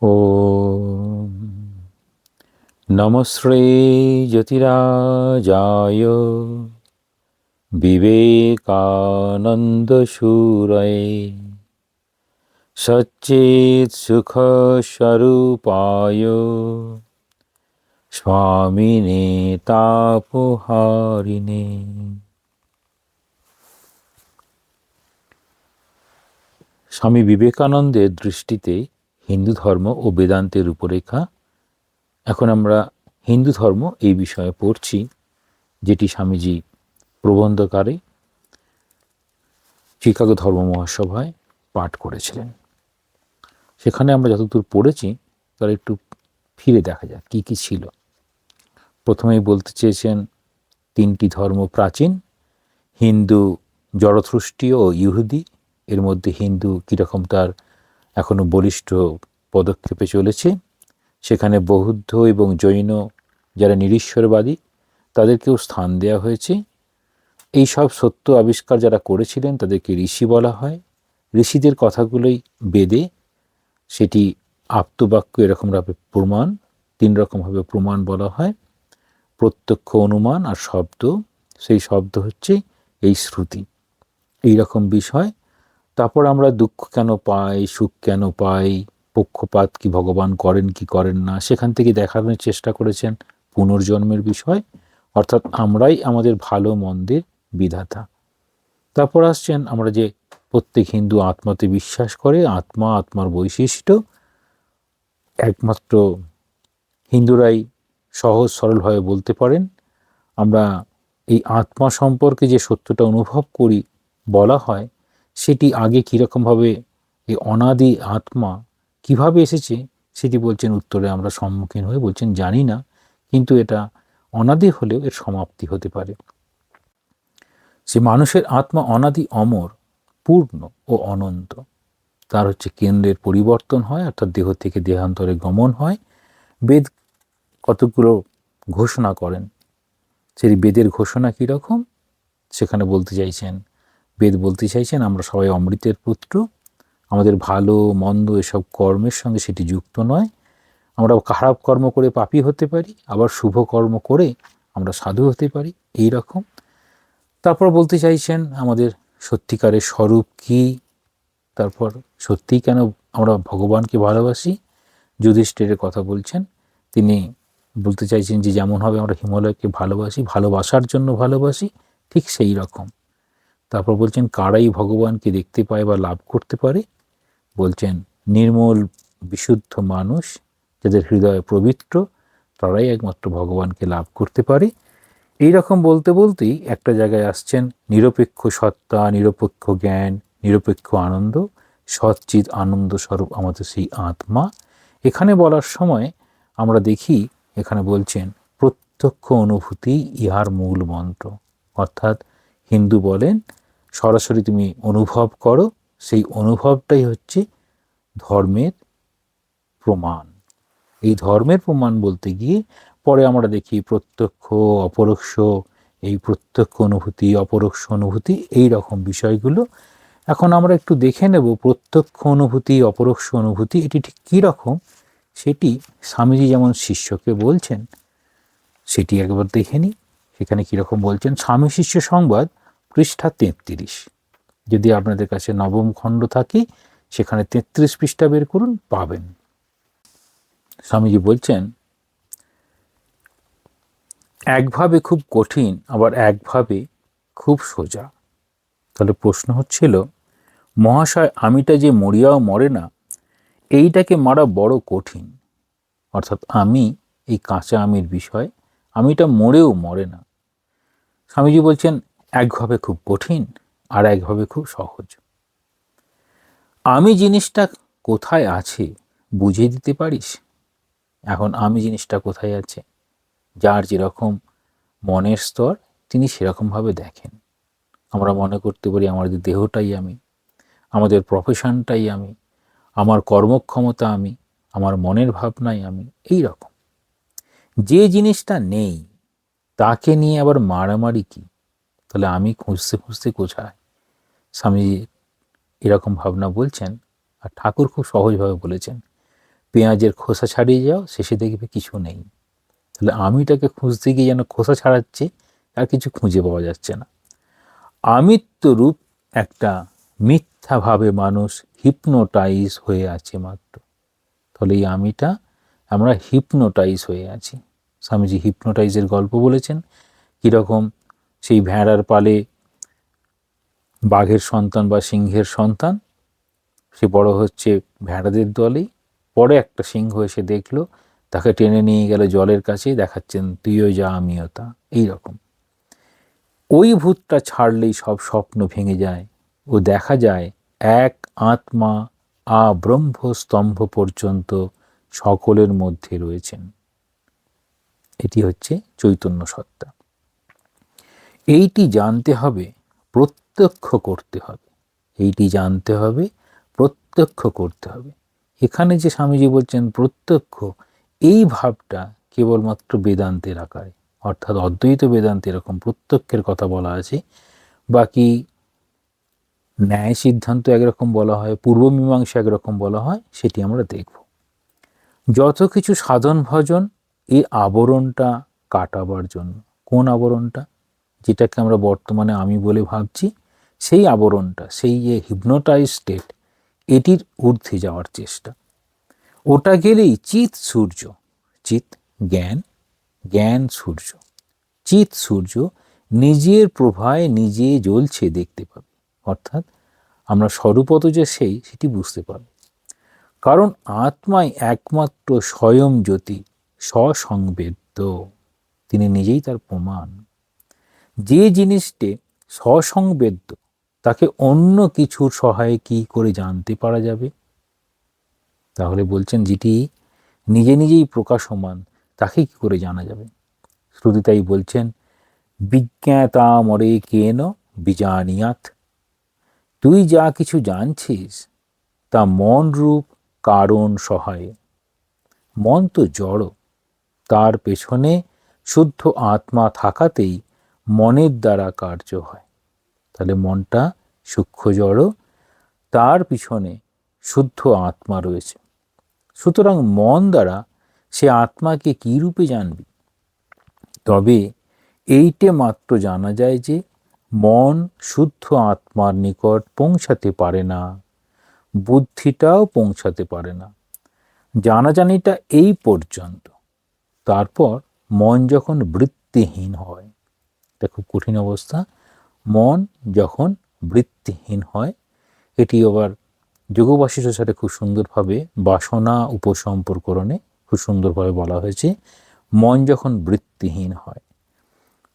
ॐ नमः श्रीज्योतिराजाय विवेकानन्दशूरये सच्चित्सुखस्वरूपाय स्वामिने तापहारिणे। স্বামী বিবেকানন্দের দৃষ্টিতে হিন্দু ধর্ম ও বেদান্তের রূপরেখা। এখন আমরা হিন্দু ধর্ম এই বিষয়ে পড়ছি, যেটি স্বামীজি প্রবন্ধকারে চিকাগো ধর্ম মহাসভায় পাঠ করেছিলেন। সেখানে আমরা যতদূর পড়েছি তার একটু ফিরে দেখা যাক কী কী ছিল। প্রথমেই বলতে চেয়েছেন তিনটি ধর্ম প্রাচীন, হিন্দু, জরথুস্ট্রীয় ও ইহুদি। এর মধ্যে হিন্দু কীরকম তার এখনও বলিষ্ঠ পদক্ষেপে চলেছে। সেখানে বৌদ্ধ এবং জৈন যারা নিরীশ্বরবাদী তাদেরকেও স্থান দেওয়া হয়েছে। এই সব সত্য আবিষ্কার যারা করেছিলেন তাদেরকে ঋষি বলা হয়। ঋষিদের কথাগুলোই বেদে, সেটি আপ্তবাক্য এরকমভাবে প্রমাণ, তিন রকমভাবে প্রমাণ বলা হয়, প্রত্যক্ষ, অনুমান আর শব্দ। সেই শব্দ হচ্ছে এই শ্রুতি, এই রকম বিষয়। তারপর আমরা দুঃখ কেন পাই, সুখ কেন পাই, পক্ষপাত কি ভগবান করেন কি করেন না, সেখান থেকে দেখানোর চেষ্টা করেছেন পুনর্জন্মের বিষয়, অর্থাৎ আমরাই আমাদের ভালো মন্দের বিধাতা। তারপর আসছেন আমরা যে প্রত্যেক হিন্দু আত্মাতে বিশ্বাস করে, আত্মা, আত্মার বৈশিষ্ট্য, একমাত্র হিন্দুরাই সহজ সরলভাবে বলতে পারেন। আমরা এই আত্মা সম্পর্কে যে সত্যটা অনুভব করি বলা হয়, সেটি আগে কীরকমভাবে এই অনাদি আত্মা কিভাবে এসেছে সেটি বলছেন উত্তরে আমরা সম্মুখীন হয়ে বলছেন জানি না, কিন্তু এটা অনাদি হলেও এর সমাপ্তি হতে পারে। সে মানুষের আত্মা অনাদি, অমর, পূর্ণ ও অনন্ত। তার হচ্ছে কেন্দ্রের পরিবর্তন হয়, অর্থাৎ দেহ থেকে দেহান্তরে গমন হয়। বেদ কতগুলো ঘোষণা করেন, সেই বেদের ঘোষণা কীরকম সেখানে বলতে চাইছেন, বেদ বলতে চাইছেন আমরা সবাই অমৃতের পুত্র, আমাদের ভালো মন্দ এসব কর্মের সঙ্গে সেটি যুক্ত নয়। আমরা খারাপ কর্ম করে পাপী হতে পারি, আবার শুভ কর্ম করে আমরা সাধু হতে পারি, এই রকম। তারপর বলতে চাইছেন আমাদের সত্যিকারের স্বরূপ কী, তারপর সত্যিই কেন আমরা ভগবানকে ভালোবাসি। যুধিষ্ঠিরের কথা বলছেন, তিনি বলতে চাইছেন যে যেমনভাবে আমরা হিমালয়কে ভালোবাসি, ভালোবাসার জন্য ভালোবাসি, ঠিক সেই রকম। তারপর বলছেন কারাই ভগবানকে দেখতে পায় বা লাভ করতে পারে। বলছেন নির্মল বিশুদ্ধ মানুষ যাদের হৃদয় পবিত্র, তারাই একমাত্র ভগবানকে লাভ করতে পারে। এই রকম বলতে বলতেই একটা জায়গায় আসছেন নিরপেক্ষ সত্তা, নিরপেক্ষ জ্ঞান, নিরপেক্ষ আনন্দ, সচ্চিৎ আনন্দ স্বরূপ আমাদের সেই আত্মা। এখানে বলার সময় আমরা দেখি এখানে বলছেন প্রত্যক্ষ অনুভূতি ইহার মূল মন্ত্র, অর্থাৎ হিন্দু বলেন সরাসরি তুমি অনুভব করো, সেই অনুভবটাই হচ্ছে ধর্মের প্রমাণ। এই ধর্মের প্রমাণ বলতে গিয়ে পরে আমরা দেখি প্রত্যক্ষ, অপরোক্ষ, এই প্রত্যক্ষ অনুভূতি, অপরোক্ষ অনুভূতি, এই রকম বিষয়গুলো এখন আমরা একটু দেখে নেব। প্রত্যক্ষ অনুভূতি, অপরোক্ষ অনুভূতি এটি ঠিক কী রকম সেটি স্বামীজি যেমন শিষ্যকে বলছেন সেটি একবার দেখে নিই। সেখানে কীরকম বলছেন, স্বামী শিষ্য সংবাদ পৃষ্ঠা 33। যদি আপনাদের কাছে নবম খণ্ড থাকে সেখানে 33 পৃষ্ঠা বের করুন, পাবেন। স্বামীজি বলছেন একভাবে খুব কঠিন, আবার একভাবে খুব সোজা। তাহলে প্রশ্ন হচ্ছিল, মহাশয় আমিটা যে মরিয়াও মরে না, এইটাকে মারা বড় কঠিন। অর্থাৎ আমি, এই কাঁচা আমির বিষয়, আমিটা মরেও মরে না। স্বামীজি বলছেন একভাবে খুব কঠিন আর একভাবে খুব সহজ। আমি জিনিসটা কোথায় আছে বুঝিয়ে দিতে পারিস? এখন আমি জিনিসটা কোথায় আছে, যার যেরকম মনের স্তর তিনি সেরকমভাবে দেখেন। আমরা মনে করতে পারি আমাদের দেহটাই আমি, আমাদের প্রফেশনটাই আমি, আমার কর্মক্ষমতা আমি, আমার মনের ভাবনাই আমি, এই রকম। যে জিনিসটা নেই তাকে নিয়ে আবার মারামারি কি? তাহলে আমি খুঁজতে খুঁজতে কোথায়? স্বামীজি এরকম ভাবনা বলছেন, আর ঠাকুর খুব সহজভাবে বলেছেন, পেঁয়াজের খোসা ছাড়িয়ে যাও, শেষে দেখবে কিছু নেই। তাহলে আমিটাকে খুঁজতে গিয়ে যেন খোসা ছাড়াচ্ছে, আর কিছু খুঁজে পাওয়া যাচ্ছে না। আমিত্ব রূপ একটা মিথ্যাভাবে মানুষ হিপনোটাইজ হয়ে আছে মাত্র। তাহলে এই আমিটা আমরা হিপনোটাইজ হয়ে আছি। স্বামীজি হিপনোটাইজের গল্প বলেছেন, কীরকম সেই ভেড়ার পালে বাঘের সন্তান বা সিংহের সন্তান, সে বড় হচ্ছে ভেড়াদের দলেই, পরে একটা সিংহ এসে দেখলো, তাকে টেনে নিয়ে গেল জলের কাছে, দেখাচ্ছেন তুইও যা আমিও তা। এইরকম ওই ভূতটা ছাড়লেই সব স্বপ্ন ভেঙে যায় ও দেখা যায় এক আত্মা ব্রহ্মস্তম্ভ পর্যন্ত সকলের মধ্যে রয়েছেন। এটি হচ্ছে চৈতন্য সত্তা। এইটি জানতে হবে, প্রত্যক্ষ করতে হবে। এইটি জানতে হবে, প্রত্যক্ষ করতে হবে। এখানে যে স্বামীজি বলছেন প্রত্যক্ষ, এই ভাবটা কেবলমাত্র বেদান্তের আকারে, অর্থাৎ অদ্বৈত বেদান্তে এরকম প্রত্যক্ষের কথা বলা আছে। বাকি ন্যায় সিদ্ধান্ত একরকম বলা হয়, পূর্ব মীমাংসা একরকম বলা হয়, সেটি আমরা দেখব। যত কিছু সাধন ভজন এই আবরণটা কাটাবার জন্য। কোন আবরণটা? যেটাকে আমরা বর্তমানে আমি বলে ভাবছি, সেই আবরণটা, সেই যে হিপনোটাইজ স্টেট, এটির ঊর্ধ্বে যাওয়ার চেষ্টা। ওটা গেলেই চিৎ সূর্য, চিৎ জ্ঞান, জ্ঞান সূর্য, চিৎ সূর্য নিজের প্রভায় নিজে জ্বলছে দেখতে পাবে। অর্থাৎ আমরা স্বরূপত যে সেটি বুঝতে পারবে। কারণ আত্মাই একমাত্র স্বয়ং জ্যোতি, স্বসংবেদ্য, তিনি নিজেই তার প্রমাণ। যে জিনিসটি স্বসংবেদ্য, তাকে অন্য কিছুর সহায়ে কি করে জানতে পারা যাবে? তাহলে বলছেন যেটি নিজে নিজেই প্রকাশমান, তাকে কি করে জানা যাবে? শ্রুতি তাই বলছেন, বিজ্ঞাতা মরে কেন বিজানিয়াত। তুই যা কিছু জানছিস তা মন রূপ কারণ সহায়ে। মন তো জড়, তার পেছনে শুদ্ধ আত্মা থাকাতেই মনের দ্বারা কার্য হয়। তাহলে মনটা সূক্ষ্ম জড়, তার পিছনে শুদ্ধ আত্মা রয়েছে। সুতরাং মন দ্বারা সে আত্মাকে কী রূপে জানবি? তবে এইটে মাত্র জানা যায় যে মন শুদ্ধ আত্মার নিকট পৌঁছাতে পারে না, বুদ্ধিটাও পৌঁছাতে পারে না। জানাজানিটা এই পর্যন্ত। তারপর মন যখন বৃত্তিহীন হয়, এটা খুব কঠিন অবস্থা, মন যখন বৃত্তিহীন হয়, এটি আবার যোগ বাসিষ্ঠ সাথে খুব সুন্দরভাবে বাসনা উপসম্পর্করণে খুব সুন্দরভাবে বলা হয়েছে, মন যখন বৃত্তিহীন হয়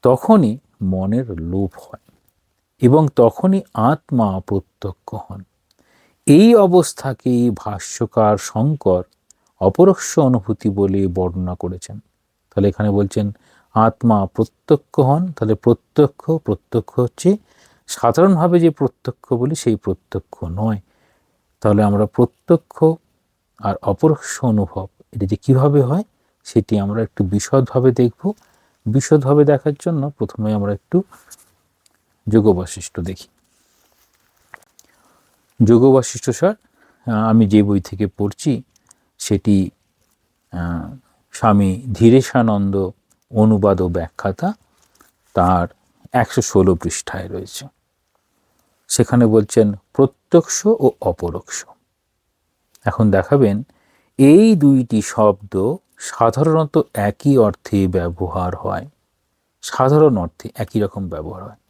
তখনই মনের লোভ হয় এবং তখনই আত্মা প্রত্যক্ষ হন। এই অবস্থাকেই ভাষ্যকার শঙ্কর অপরোক্ষ অনুভূতি বলে বর্ণনা করেছেন। তাহলে এখানে বলছেন আত্মা প্রত্যক্ষ হন। তাহলে প্রত্যক্ষ হচ্ছে সাধারণভাবে যে প্রত্যক্ষ বলি সেই প্রত্যক্ষ নয়। তাহলে আমরা প্রত্যক্ষ আর অপরোক্ষ অনুভব এটা যে কীভাবে হয় সেটি আমরা একটু বিশদভাবে দেখব। বিশদভাবে দেখার জন্য প্রথমে আমরা একটু যোগ বাসিষ্ঠ দেখি। যোগ বাসিষ্ঠ স্যার আমি যে বই থেকে পড়ছি সেটি স্বামী ধীরেশানন্দ অনুবাদ ও ব্যাখ্যাতা, তার 116 পৃষ্ঠায় রয়েছে। সেখানে বলছেন প্রত্যক্ষ ও অপরোক্ষ। এখন দেখাবেন এই দুইটি শব্দ সাধারণত একই অর্থে ব্যবহার হয়, সাধারণ অর্থে একই রকম ব্যবহার হয়,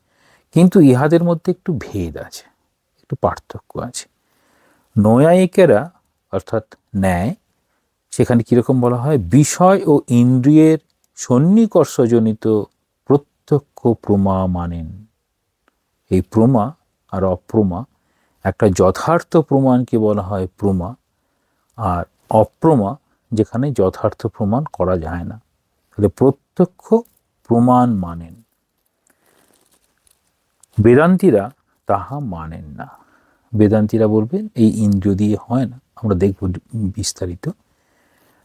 কিন্তু ইহাদের মধ্যে একটু ভেদ আছে, একটু পার্থক্য আছে। নৈয়ায়িকেরা অর্থাৎ ন্যায়, সেখানে কীরকম বলা হয়, বিষয় ও ইন্দ্রিয়ের সন্নিকর্ষজনিত প্রত্যক্ষ প্রমা মানেন। এই প্রমা আর অপ্রমা, একটা যথার্থ প্রমাণকে বলা হয় প্রমা, আর অপ্রমা যেখানে যথার্থ প্রমাণ করা যায় না। তাহলে প্রত্যক্ষ প্রমাণ মানেন। বেদান্তীরা তাহা মানেন না। বেদান্তীরা বলবেন এই ইন্দ্রিয় দিয়ে হয় না, আমরা দেখব বিস্তারিত।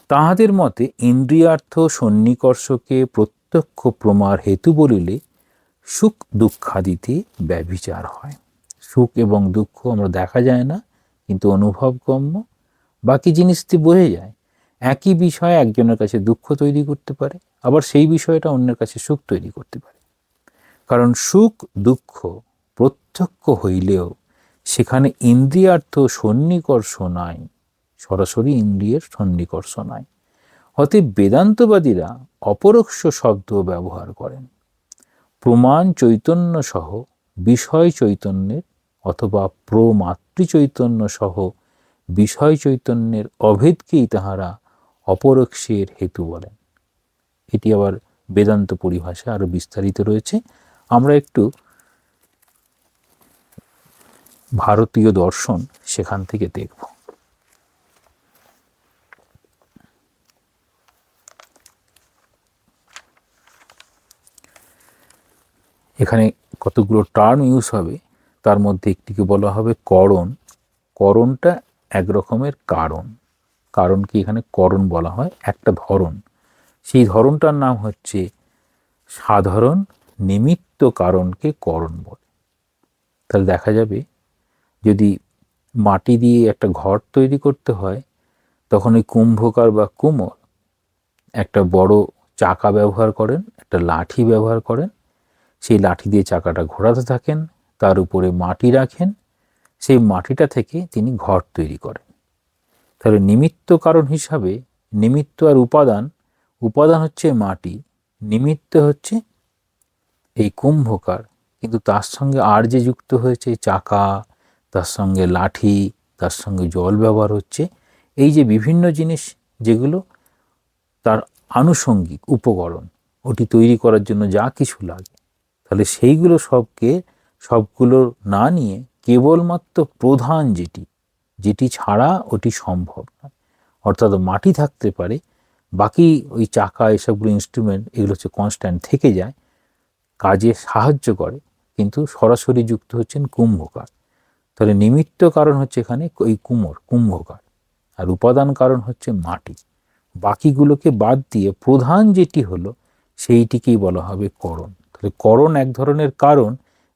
তাহাদের মতে ইন্দ্রিয়ার্থ সন্নিকর্ষকে প্রত্যক্ষ প্রমার হেতু বলিলে সুখ দুঃখাদিতে ব্যভিচার হয়। সুখ এবং দুঃখ আমরা দেখা যায় না, কিন্তু অনুভবগম্য, বাকি জিনিসটি বোঝা যায়। একই বিষয় একজনের কাছে দুঃখ তৈরি করতে পারে, আবার সেই বিষয়টা অন্যের কাছে সুখ তৈরি করতে পারে। কারণ সুখ দুঃখ প্রত্যক্ষ হইলেও সেখানে ইন্দ্রিয়ার্থ সন্নিকর্ষ নাই, সরাসরি ইন্দ্রিয়ের সন্নিকর্ষ নাই। অতএব বেদান্তবাদীরা অপরোক্ষ শব্দ ব্যবহার করেন। প্রমাণ চৈতন্য সহ বিষয় চৈতন্যের অথবা প্রমাতৃ চৈতন্য সহ বিষয় চৈতন্যের অভেদকেই তাহারা অপরোক্ষের হেতু বলেন। এটি আবার বেদান্ত পরিভাষা আরো বিস্তারিত রয়েছে। আমরা একটু ভারতীয় দর্শন সেখান থেকে দেখব। এখানে কতগুলো টার্ম ইউজ হবে, তার মধ্যে একটিকে বলা হবে করণ। করণটা এক রকমের কারণ, কারণকে এখানে করণ বলা হয়, একটা ধরন। সেই ধরনটার নাম হচ্ছে সাধারণ নিমিত্ত কারণকে করণ বলে। তাহলে দেখা যাবে যদি মাটি দিয়ে একটা ঘর তৈরি করতে হয়, তখন ওই কুম্ভকার বা কুমোর একটা বড় চাকা ব্যবহার করেন, একটা লাঠি ব্যবহার করেন, সেই লাঠি দিয়ে চাকাটা ঘোরাতে থাকেন, তার উপরে মাটি রাখেন, সেই মাটিটা থেকে তিনি ঘর তৈরি করেন। তাহলে নিমিত্ত কারণ হিসাবে নিমিত্ত আর উপাদান, উপাদান হচ্ছে মাটি, নিমিত্ত হচ্ছে এই কুম্ভকার, কিন্তু তার সঙ্গে আর যে যুক্ত হয়েছে চাকা, তার সঙ্গে লাঠি, তার সঙ্গে জল ব্যবহার হচ্ছে, এই যে বিভিন্ন জিনিস যেগুলো তার আনুষঙ্গিক উপকরণ, ওটি তৈরি করার জন্য যা কিছু লাগে, তাহলে সেইগুলো সবগুলো না নিয়ে কেবলমাত্র প্রধান যেটি ছাড়া ওটি সম্ভব নয়। অর্থাৎ মাটি থাকতে পারে, বাকি ওই চাকা এসবগুলো ইনস্ট্রুমেন্ট এগুলো হচ্ছে কনস্ট্যান্ট থেকে যায়, কাজে সাহায্য করে, কিন্তু সরাসরি যুক্ত হচ্ছেন কুম্ভকার। তাহলে নিমিত্ত কারণ হচ্ছে এখানে ওই কুম্ভকার, আর উপাদান কারণ হচ্ছে মাটি। বাকিগুলোকে বাদ দিয়ে প্রধান যেটি হলো সেইটিকেই বলা হবে করণ। তাহলে করণ এক ধরনের কারণ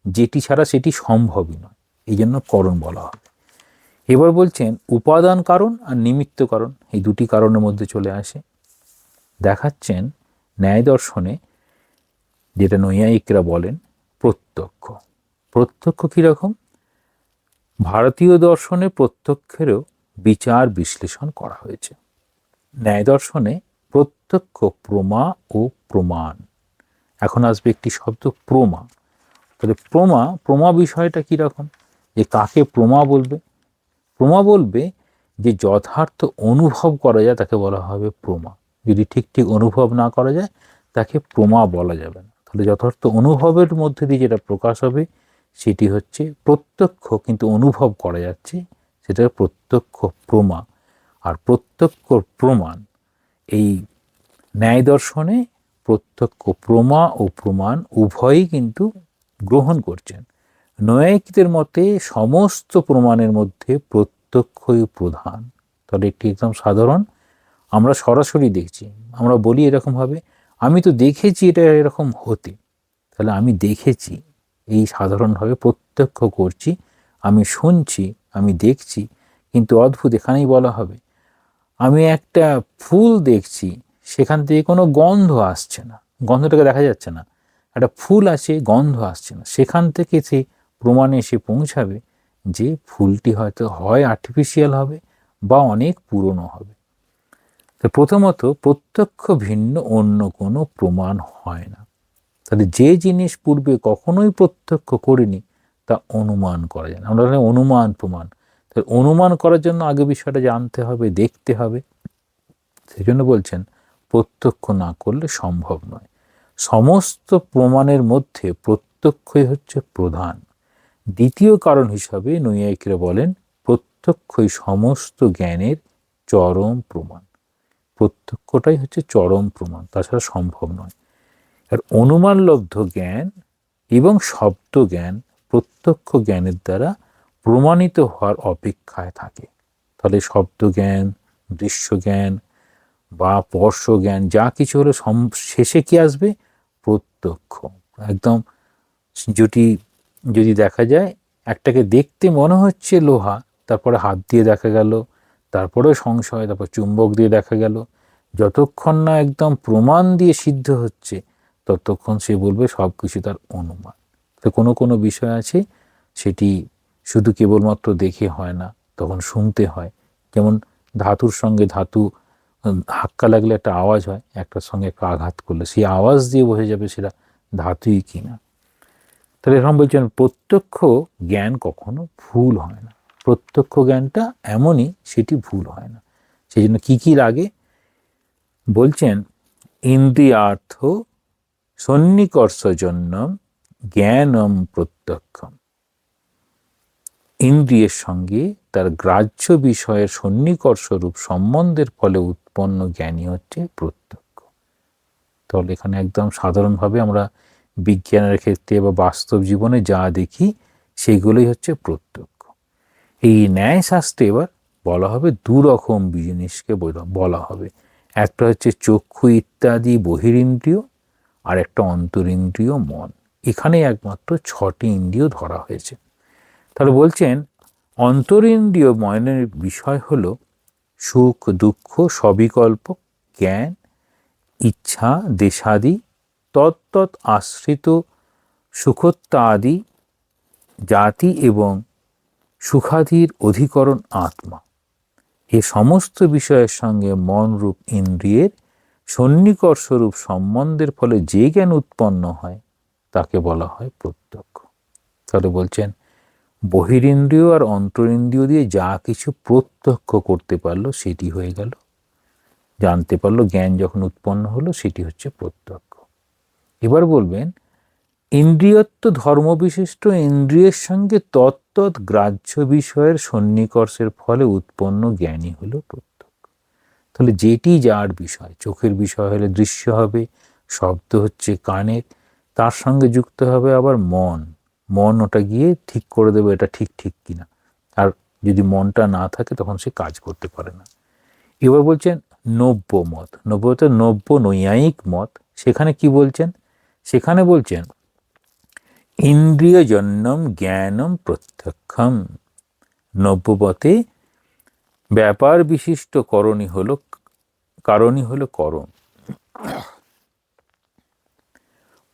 যেটি ছাড়া সেটি সম্ভবই নয়, এই জন্য করণ বলা হবে। এবার বলছেন উপাদান কারণ আর নিমিত্ত কারণ, এই দুটি কারণের মধ্যে চলে আসে। দেখাচ্ছেন ন্যায় দর্শনে যেটা নৈয়ায়িকরা বলেন প্রত্যক্ষ। প্রত্যক্ষ কীরকম? ভারতীয় দর্শনে প্রত্যক্ষেরও বিচার বিশ্লেষণ করা হয়েছে। ন্যায় দর্শনে প্রত্যক্ষ প্রমা ও প্রমাণ। এখন আসবে একটি শব্দ প্রমা। তাহলে প্রমা বিষয়টা কীরকম? যে কাকে প্রমা বলবে? প্রমা বলবে যে যথার্থ অনুভব করা যায় তাকে বলা হবে প্রমা। যদি ঠিক অনুভব না করা যায় তাকে প্রমা বলা যাবে না। তাহলে যথার্থ অনুভবের মধ্যে দিয়ে যেটা প্রকাশ হবে সেটি হচ্ছে প্রত্যক্ষ, কিন্তু অনুভব করা যাচ্ছে, সেটা প্রত্যক্ষ প্রমা। আর প্রত্যক্ষ প্রমাণ, এই ন্যায় দর্শনে প্রত্যক্ষ প্রমা ও প্রমাণ উভয়ই কিন্তু গ্রহণ করছেন। নৈয়ায়িকদের মতে সমস্ত প্রমাণের মধ্যে প্রত্যক্ষই প্রধান। তাহলে একটি একদম সাধারণ, আমরা সরাসরি দেখছি, আমরা বলি এরকমভাবে, আমি তো দেখেছি এটা এরকম হতে। তাহলে আমি দেখেছি, এই সাধারণভাবে প্রত্যক্ষ করছি, আমি শুনছি, আমি দেখছি। কিন্তু অদ্ভুত এখানেই বলা হবে আমি একটা ফুল দেখছি, সেখান থেকে কোনো গন্ধ আসছে না, গন্ধটাকে দেখা যাচ্ছে না, একটা ফুল আছে গন্ধ আসছে না, সেখান থেকে সে প্রমাণে এসে পৌঁছাবে যে ফুলটি হয়তো হয় আর্টিফিশিয়াল হবে বা অনেক পুরনো হবে। তো প্রথমত প্রত্যক্ষ ভিন্ন অন্য কোনো প্রমাণ হয় না। তাহলে যে জিনিস পূর্বে কখনোই প্রত্যক্ষ করিনি তা অনুমান করা যায় না। আমরা বলি অনুমান প্রমাণ। তাহলে অনুমান করার জন্য আগে বিষয়টা জানতে হবে, দেখতে হবে। সেই জন্য বলছেন প্রত্যক্ষ না করলে সম্ভব নয়। সমস্ত প্রমাণের মধ্যে প্রত্যক্ষই হচ্ছে প্রধান। দ্বিতীয় কারণ হিসাবে নৈয়ায়িকরা বলেন প্রত্যক্ষই সমস্ত জ্ঞানের চরম প্রমাণ। প্রত্যক্ষটাই হচ্ছে চরম প্রমাণ, তাছাড়া সম্ভব নয়। আর অনুমানলব্ধ জ্ঞান এবং শব্দ জ্ঞান প্রত্যক্ষ জ্ঞানের দ্বারা প্রমাণিত হওয়ার অপেক্ষায় থাকে। তাহলে শব্দ জ্ঞান, দৃশ্য জ্ঞান বা স্পর্শ জ্ঞান যা কিছু হলো শেষে কি আসবে? প্রত্যক্ষ। একদম যদি দেখা যায় একটাকে দেখতে মনে হচ্ছে লোহা, তারপরে হাত দিয়ে দেখা গেল তারপরেও সংশয়, তারপর চুম্বক দিয়ে দেখা গেল। যতক্ষণ না একদম প্রমাণ দিয়ে সিদ্ধ হচ্ছে ততক্ষণ সে বলবে সব কিছু তার অনুমান। তো কোনো কোনো বিষয় আছে সেটি শুধু কেবলমাত্র দেখে হয় না, তখন শুনতে হয়। যেমন ধাতুর সঙ্গে ধাতু ধাক্কা লাগলে একটা আওয়াজ হয়, একটার সঙ্গে একটা আঘাত করলে সেই আওয়াজ দিয়ে বোঝা যাবে সেটা ধাতুই কিনা। তাহলে এরকম বলছেন প্রত্যক্ষ জ্ঞান কখনো ভুল হয় না। প্রত্যক্ষ জ্ঞানটা এমনই, সেটি ভুল হয় না। সেই জন্য কি লাগে বলছেন, ইন্দ্রিয়ার্থ সন্নিকর্ষজন্যম জ্ঞানম প্রত্যক্ষম। ইন্দ্রিয়ের সঙ্গে তার গ্রাহ্য বিষয়ের সন্নিকর্ষরূপ সম্বন্ধের ফলে উৎপন্ন জ্ঞানই হচ্ছে প্রত্যক্ষ। তাহলে এখানে একদম সাধারণভাবে আমরা বিজ্ঞানের ক্ষেত্রে বা বাস্তব জীবনে যা দেখি সেইগুলোই হচ্ছে প্রত্যক্ষ। এই ন্যায়শাস্ত্রে এবার বলা হবে দুরকম জিনিসকে বলা হবে। একটা হচ্ছে চক্ষু ইত্যাদি বহিরিন্দ্রিয়, আর একটা অন্তরিন্দ্রিয় মন। এখানে একমাত্র 6টি ইন্দ্রিয় ধরা হয়েছে। তাহলে বলছেন অন্তরিন্দ্রিয় মনের বিষয় হল সুখ দুঃখ সবিকল্প জ্ঞান, ইচ্ছা দেশাদি, তত্তৎ আশ্রিত সুখোত্তাদি জাতি এবং সুখাদির অধিকরণ আত্মা। এ সমস্ত বিষয়ের সঙ্গে মনরূপ ইন্দ্রিয়ের সন্নিকর্ষরূপ সম্বন্ধের ফলে যে জ্ঞান উৎপন্ন হয় তাকে বলা হয় প্রত্যক্ষ। তাহলে বলছেন বহিরিন্দ্রিয় আর অন্তরিন্দ্রিয় দিয়ে যা কিছু প্রত্যক্ষ করতে পারলো সেটি হয়ে গেল, জানতে পারলো, জ্ঞান যখন উৎপন্ন হলো সেটি হচ্ছে প্রত্যক্ষ। এবার বলবেন ইন্দ্রিয়ত্ব ধর্মবিশিষ্ট ইন্দ্রিয়ের সঙ্গে তত্তৎ গ্রাহ্য বিষয়ের সন্নিকর্ষের ফলে উৎপন্ন জ্ঞানই হলো প্রত্যক্ষ। তাহলে যেটি যার বিষয়, চোখের বিষয় হলে দৃশ্য হবে, শব্দ হচ্ছে কানের, তার সঙ্গে যুক্ত হবে আবার মন। মন ওটা গিয়ে ঠিক করে দেবে এটা ঠিক কিনা। আর যদি মনটা না থাকে তখন সে কাজ করতে পারে না। এবার বলছেন নব্য মত, নব্য নৈয়ায়িক মত। সেখানে কি বলছেন? সেখানে বলছেন ইন্দ্রিয়জন্যম জ্ঞানম প্রত্যক্ষম। নব্যমতে ব্যাপার বিশিষ্ট কারণই হলো করণ।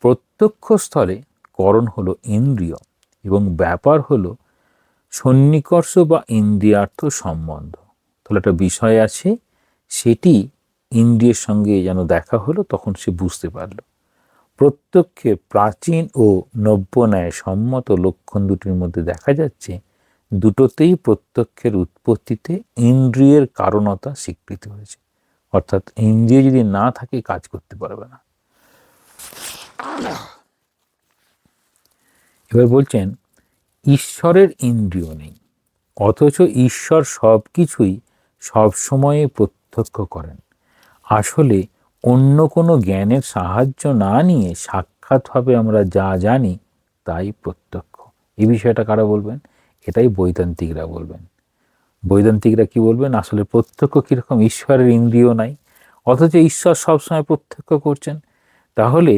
প্রত্যক্ষ স্থলে করণ হলো ইন্দ্রিয় এবং ব্যাপার হলো সন্নিকর্ষ বা ইন্দ্রিয়ার্থ সম্বন্ধ। তাহলে একটা বিষয় আছে, সেটি ইন্দ্রিয়ের সঙ্গে যেন দেখা হলো, তখন সে বুঝতে পারল। প্রত্যক্ষে প্রাচীন ও নব্য ন্যায় সম্মত লক্ষণ দুটির মধ্যে দেখা যাচ্ছে দুটোতেই প্রত্যক্ষের উৎপত্তিতে ইন্দ্রিয়ের কারণতা স্বীকৃতি হয়েছে। অর্থাৎ ইন্দ্রিয় যদি না থাকে কাজ করতে পারবে না। এবার বলছেন ঈশ্বরের ইন্দ্রিয় নেই, অথচ ঈশ্বর সব কিছুই সবসময়ে প্রত্যক্ষ করেন। আসলে অন্য কোনো জ্ঞানের সাহায্য না নিয়ে সাক্ষাৎভাবে আমরা যা জানি তাই প্রত্যক্ষ। এই বিষয়টা কারা বলবেন? এটাই বৈদান্তিকরা বলবেন। বৈদান্তিকরা কি বলবেন? আসলে প্রত্যক্ষ কীরকম? ঈশ্বরের ইন্দ্রিয় নাই, অথচ ঈশ্বর সবসময় প্রত্যক্ষ করছেন। তাহলে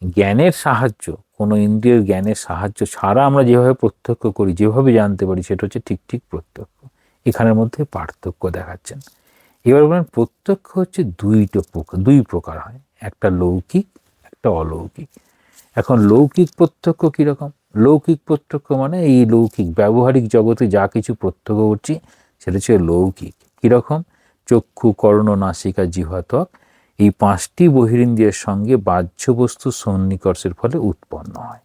জ্ঞানের সাহায্য, কোনো ইন্দ্রিয়ের জ্ঞানের সাহায্য ছাড়া আমরা যেভাবে প্রত্যক্ষ করি, যেভাবে জানতে পারি, সেটা হচ্ছে ঠিক প্রত্যক্ষ। এখানের মধ্যে পার্থক্য দেখাচ্ছেন। এবার বলেন প্রত্যক্ষ হচ্ছে দুই প্রকার হয়, একটা লৌকিক, একটা অলৌকিক। এখন লৌকিক প্রত্যক্ষ কীরকম? লৌকিক প্রত্যক্ষ মানে এই লৌকিক ব্যবহারিক জগতে যা কিছু প্রত্যক্ষ করছি সেটা হচ্ছে লৌকিক। কীরকম? চক্ষু কর্ণ নাসিকা জিহ্বা ত্বক, এই 5টি বহিরিন্দ্রিয়ের সঙ্গে বাহ্য বস্তু সন্নিকর্ষের ফলে উৎপন্ন হয়।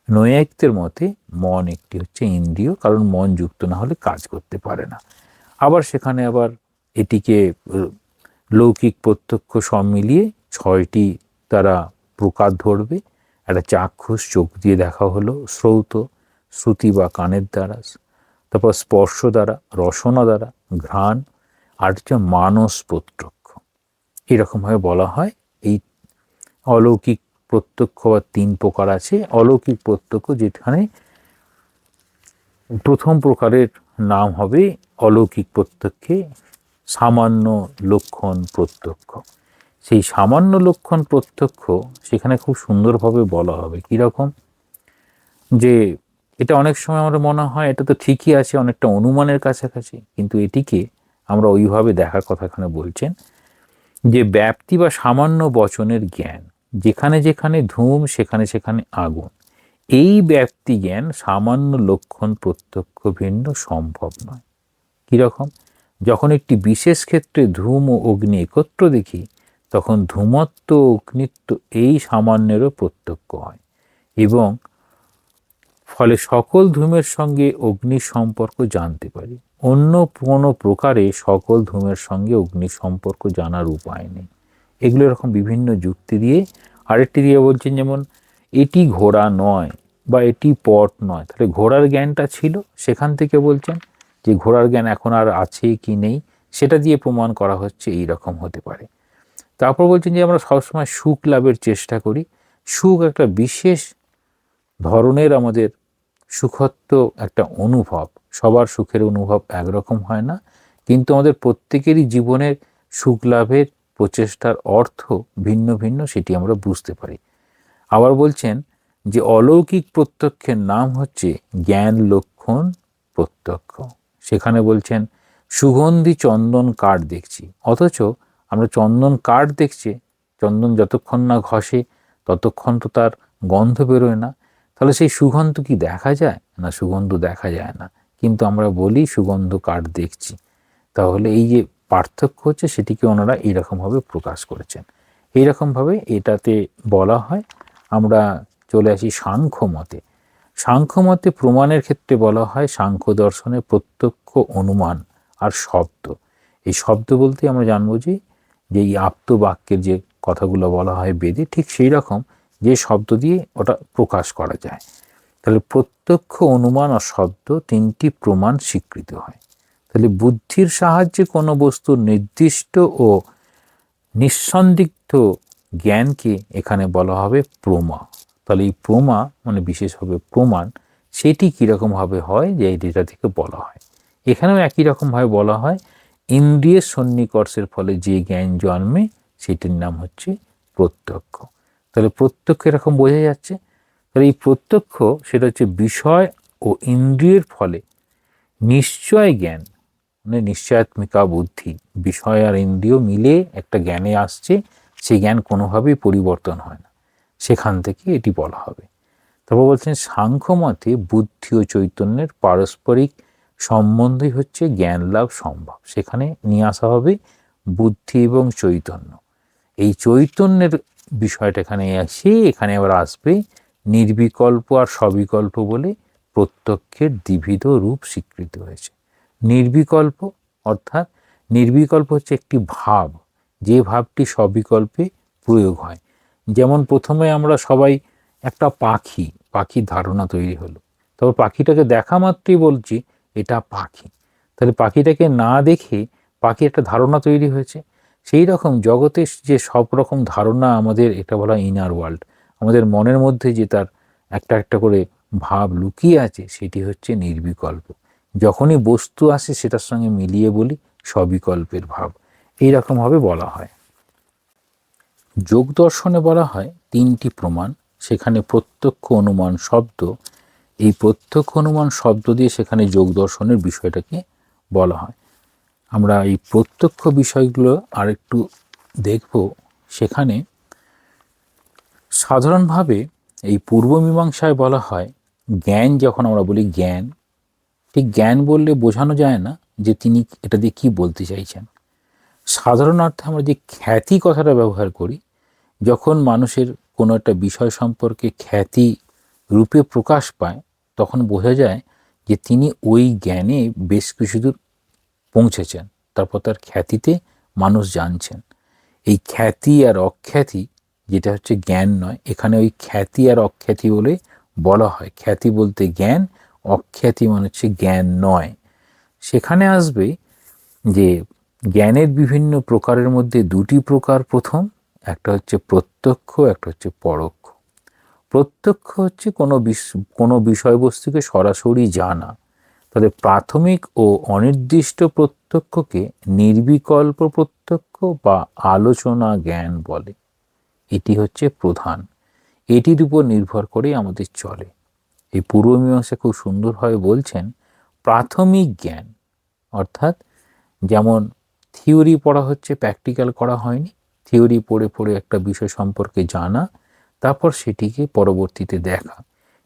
নৈয়ায়িকদের মতে মন একটি হচ্ছে ইন্দ্রিয়, কারণ মন যুক্ত না হলে কাজ করতে পারে না। আবার সেখানে আবার এটিকে লৌকিক প্রত্যক্ষ সব মিলিয়ে 6টি তারা প্রকার ধরবে। একটা চাক্ষুষ, চোখ দিয়ে দেখা হলো, শ্রৌত শ্রুতি বা কানের দ্বারা, তারপর স্পর্শ দ্বারা, রসনা দ্বারা, ঘ্রাণ, আর হচ্ছে মানস প্রত্যক্ষ। এরকমভাবে বলা হয়। এই অলৌকিক প্রত্যক্ষ বা 3 প্রকার আছে। অলৌকিক প্রত্যক্ষ, যেখানে প্রথম প্রকারের নাম হবে অলৌকিক প্রত্যক্ষে সামান্য লক্ষণ প্রত্যক্ষ। সেই সামান্য লক্ষণ প্রত্যক্ষ সেখানে খুব সুন্দরভাবে বলা হবে। কীরকম? যে এটা অনেক সময় আমার মনে হয় এটা তো ঠিকই আছে, অনেকটা অনুমানের কাছাকাছি, কিন্তু এটিকে আমরা ওইভাবে দেখার কথা এখানে বলছেন যে ব্যাপ্তি বা সামান্য বচনের জ্ঞান, যেখানে যেখানে ধূম সেখানে সেখানে আগুন, এই ব্যাপ্তি জ্ঞান সামান্য লক্ষণ প্রত্যক্ষ ভিন্ন সম্ভব নয়। কীরকম? যখন একটি বিশেষ ক্ষেত্রে ধূম ও অগ্নি একত্র দেখি, তখন ধূমত্ব ও অগ্নিত্ব এই সামান্যেরও প্রত্যক্ষ হয়, এবং ফলে সকল ধূমের সঙ্গে অগ্নির সম্পর্ক জানতে পারি। অন্য কোনো প্রকারে সকল ধূমের সঙ্গে অগ্নির সম্পর্ক জানার উপায় নেই। এগুলো এরকম বিভিন্ন যুক্তি দিয়ে, আরেকটি দিয়ে বলছেন যেমন এটি ঘোড়া নয় বা এটি পট নয়, তাহলে ঘোড়ার জ্ঞানটা ছিল, সেখান থেকে বলছেন যে ঘোড়ার জ্ঞান এখন আর আছে কি নেই সেটা দিয়ে প্রমাণ করা হচ্ছে এই রকম হতে পারে। তারপর বলছেন যে আমরা সবসময় সুখ লাভের চেষ্টা করি, সুখ একটা বিশেষ ধরনের আমাদের সুখত্ব একটা অনুভব, সবার সুখের অনুভব একরকম হয় না, কিন্তু আমাদের প্রত্যেকেরই জীবনের সুখ লাভের প্রচেষ্টার অর্থ ভিন্ন ভিন্ন, সেটি আমরা বুঝতে পারি। আবার বলছেন যে অলৌকিক প্রত্যক্ষের নাম হচ্ছে জ্ঞান লক্ষণ প্রত্যক্ষ। সেখানে বলছেন সুগন্ধি চন্দন কাঠ দেখছি, অথচ আমরা চন্দন কাঠ দেখছি, চন্দন যতক্ষণ না ঘষে ততক্ষণ তো তার গন্ধ বেরোয় না, তাহলে সেই সুগন্ধ কি দেখা যায় না? সুগন্ধ দেখা যায় না, কিন্তু আমরা বলি সুগন্ধ কাঠ দেখছি। তাহলে এই যে পার্থক্য হচ্ছে সেটিকে ওনারা এইরকমভাবে প্রকাশ করেছেন। এইরকমভাবে এটাতে বলা হয়। আমরা চলে আসি সাংখ্য মতে। সাংখ্য মতে প্রমাণের ক্ষেত্রে বলা হয় সাংখ্য দর্শনে প্রত্যক্ষ, অনুমান আর শব্দ। এই শব্দ বলতে আমরা জানবো যে এই আপ্ত বাক্যের যে কথাগুলো বলা হয় বেদে, ঠিক সেই রকম যে শব্দ দিয়ে ওটা প্রকাশ করা যায়। তাহলে প্রত্যক্ষ, অনুমান আর শব্দ তিনটি প্রমাণ স্বীকৃত হয়। তাহলে বুদ্ধির সাহায্যে কোনো বস্তুর নির্দিষ্ট ও নিঃসন্দিগ্ধ জ্ঞানকে এখানে বলা হবে প্রমা। তাহলে এই প্রমা মানে বিশেষভাবে প্রমাণ, সেটি কীরকমভাবে হয় যে এটা থেকে বলা হয়। এখানেও একই রকমভাবে বলা হয় ইন্দ্রিয়ের সন্নিকর্ষের ফলে যে জ্ঞান জন্মে সেটির নাম হচ্ছে প্রত্যক্ষ। তাহলে প্রত্যক্ষ এরকম বোঝা যাচ্ছে। তাহলে এই প্রত্যক্ষ সেটা হচ্ছে বিষয় ও ইন্দ্রিয়ের ফলে নিশ্চয় জ্ঞান, মানে নিশ্চয়াত্মিকা বুদ্ধি, বিষয় আর ইন্দ্রিয় মিলে একটা জ্ঞানে আসছে, সেই জ্ঞান কোনোভাবেই পরিবর্তন হয় না, সেখান থেকে এটি বলা হবে। তারপর বলছেন সাংখ্য মতে বুদ্ধি ও চৈতন্যের পারস্পরিক সম্বন্ধই হচ্ছে জ্ঞান লাভ সম্ভব। সেখানে নিয়ে আসা হবে বুদ্ধি এবং চৈতন্য। এই চৈতন্যের বিষয়টা এখানে আসে, এখানে আবার আসবে নির্বিকল্প আর সবিকল্প বলে প্রত্যক্ষের দ্বিবিধ রূপ স্বীকৃত হয়েছে। নির্বিকল্প অর্থাৎ নির্বিকল্প হচ্ছে একটি ভাব, যে ভাবটি সবিকল্পে প্রয়োগ হয়। যেমন প্রথমে আমরা সবাই একটা পাখির ধারণা তৈরি হলো, তবে পাখিটাকে দেখা মাত্রই বলছি এটা পাখি, তাহলে পাখিটাকে না দেখে পাখি একটা ধারণা তৈরি হয়েছে। সেই রকম জগতে যে সব রকম ধারণা আমাদের, এটা বলা ইনার ওয়ার্ল্ড, আমাদের মনের মধ্যে যে তার একটা একটা করে ভাব লুকিয়ে আছে, সেটি হচ্ছে নির্বিকল্প। যখনই বস্তু আসে সেটার সঙ্গে মিলিয়ে বলি সবিকল্পের ভাব, এইরকমভাবে বলা হয়। যোগ দর্শনে বলা হয় তিনটি প্রমাণ, সেখানে প্রত্যক্ষ, অনুমান, শব্দ। এই প্রত্যক্ষ, অনুমান, শব্দ দিয়ে সেখানে যোগ দর্শনের বিষয়টাকে বলা হয়। আমরা এই প্রত্যক্ষ বিষয়গুলো আরেকটু দেখব। সেখানে সাধারণভাবে এই পূর্ব মীমাংসায় বলা হয় জ্ঞান, যখন আমরা বলি জ্ঞান, ঠিক জ্ঞান বললে বোঝানো যায় না যে তিনি এটা দিয়ে কী বলতে চাইছেন। সাধারণ অর্থে আমরা যে খ্যাতি কথাটা ব্যবহার করি, যখন মানুষের কোনো একটা বিষয় সম্পর্কে খ্যাতি রূপে প্রকাশ পায়, তখন বোঝা যায় যে তিনি ওই জ্ঞানে বেশ কিছু দূর পৌঁছেছেন, তারপর তার খ্যাতিতে মানুষ জানছেন। এই খ্যাতি আর অখ্যাতি যেটা হচ্ছে জ্ঞান নয়, এখানে ওই খ্যাতি আর অখ্যাতি বলে বলা হয়। খ্যাতি বলতে জ্ঞান, অখ্যাতি মানে হচ্ছে জ্ঞান নয়। সেখানে আসবে যে জ্ঞানের বিভিন্ন প্রকারের মধ্যে দুটি প্রকার। প্রথম একটা হচ্ছে প্রত্যক্ষ, একটা হচ্ছে পরোক্ষ। প্রত্যক্ষ হচ্ছে কোনো বিষয়বস্তুকে সরাসরি জানা। তাহলে প্রাথমিক ও অনির্দিষ্ট প্রত্যক্ষকে নির্বিকল্প প্রত্যক্ষ বা আলোচনা জ্ঞান বলে। এটি হচ্ছে প্রধান, এটির উপর নির্ভর করে আমাদের চলে। এই পূর্ব মীমাংসা খুব সুন্দরভাবে বলছেন প্রাথমিক জ্ঞান অর্থাৎ যেমন থিওরি পড়া হচ্ছে, প্র্যাকটিক্যাল করা হয়নি। থিওরি পড়ে পড়ে একটা বিষয় সম্পর্কে জানা, তারপর সেটিকে পরবর্তীতে দেখা।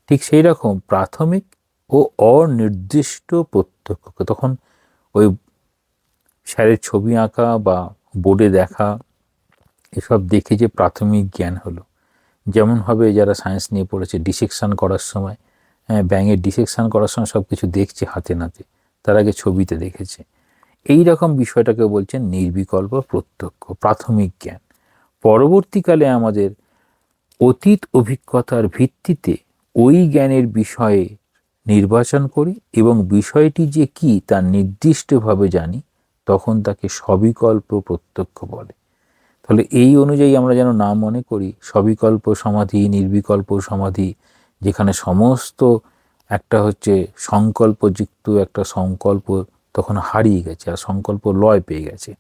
ঠিক সেই রকম প্রাথমিক ও অনির্দিষ্ট প্রত্যক্ষ, তখন ওই স্যারের ছবি আঁকা বা বোর্ডে দেখা এসব দেখে যে প্রাথমিক জ্ঞান হলো। যেমনভাবে যারা সায়েন্স নিয়ে পড়েছে, ডিসেকশন করার সময়, ব্যাঙের ডিসেকশন করার সময় সব কিছু দেখছে হাতে নাতে, তার আগে ছবিতে দেখেছে। এই রকম বিষয়টাকে বলছেন নির্বিকল্প প্রত্যক্ষ, প্রাথমিক জ্ঞান। পরবর্তীকালে আমাদের অতীত অভিজ্ঞতার ভিত্তিতে ওই জ্ঞানের বিষয়ে নির্বাচন করি এবং বিষয়টি যে কি তা নির্দিষ্টভাবে জানি, তখন তাকে সবিকল্প প্রত্যক্ষ বলে। তাহলে এই অনুযায়ী আমরা যেন না মনে করি সবিকল্প সমাধি, নির্বিকল্প সমাধি, যেখানে সমস্ত একটা হচ্ছে সংকল্পযুক্ত একটা সংকল্প তখন হারিয়ে গেছে আর সংকল্প লয় পেয়ে গেছে।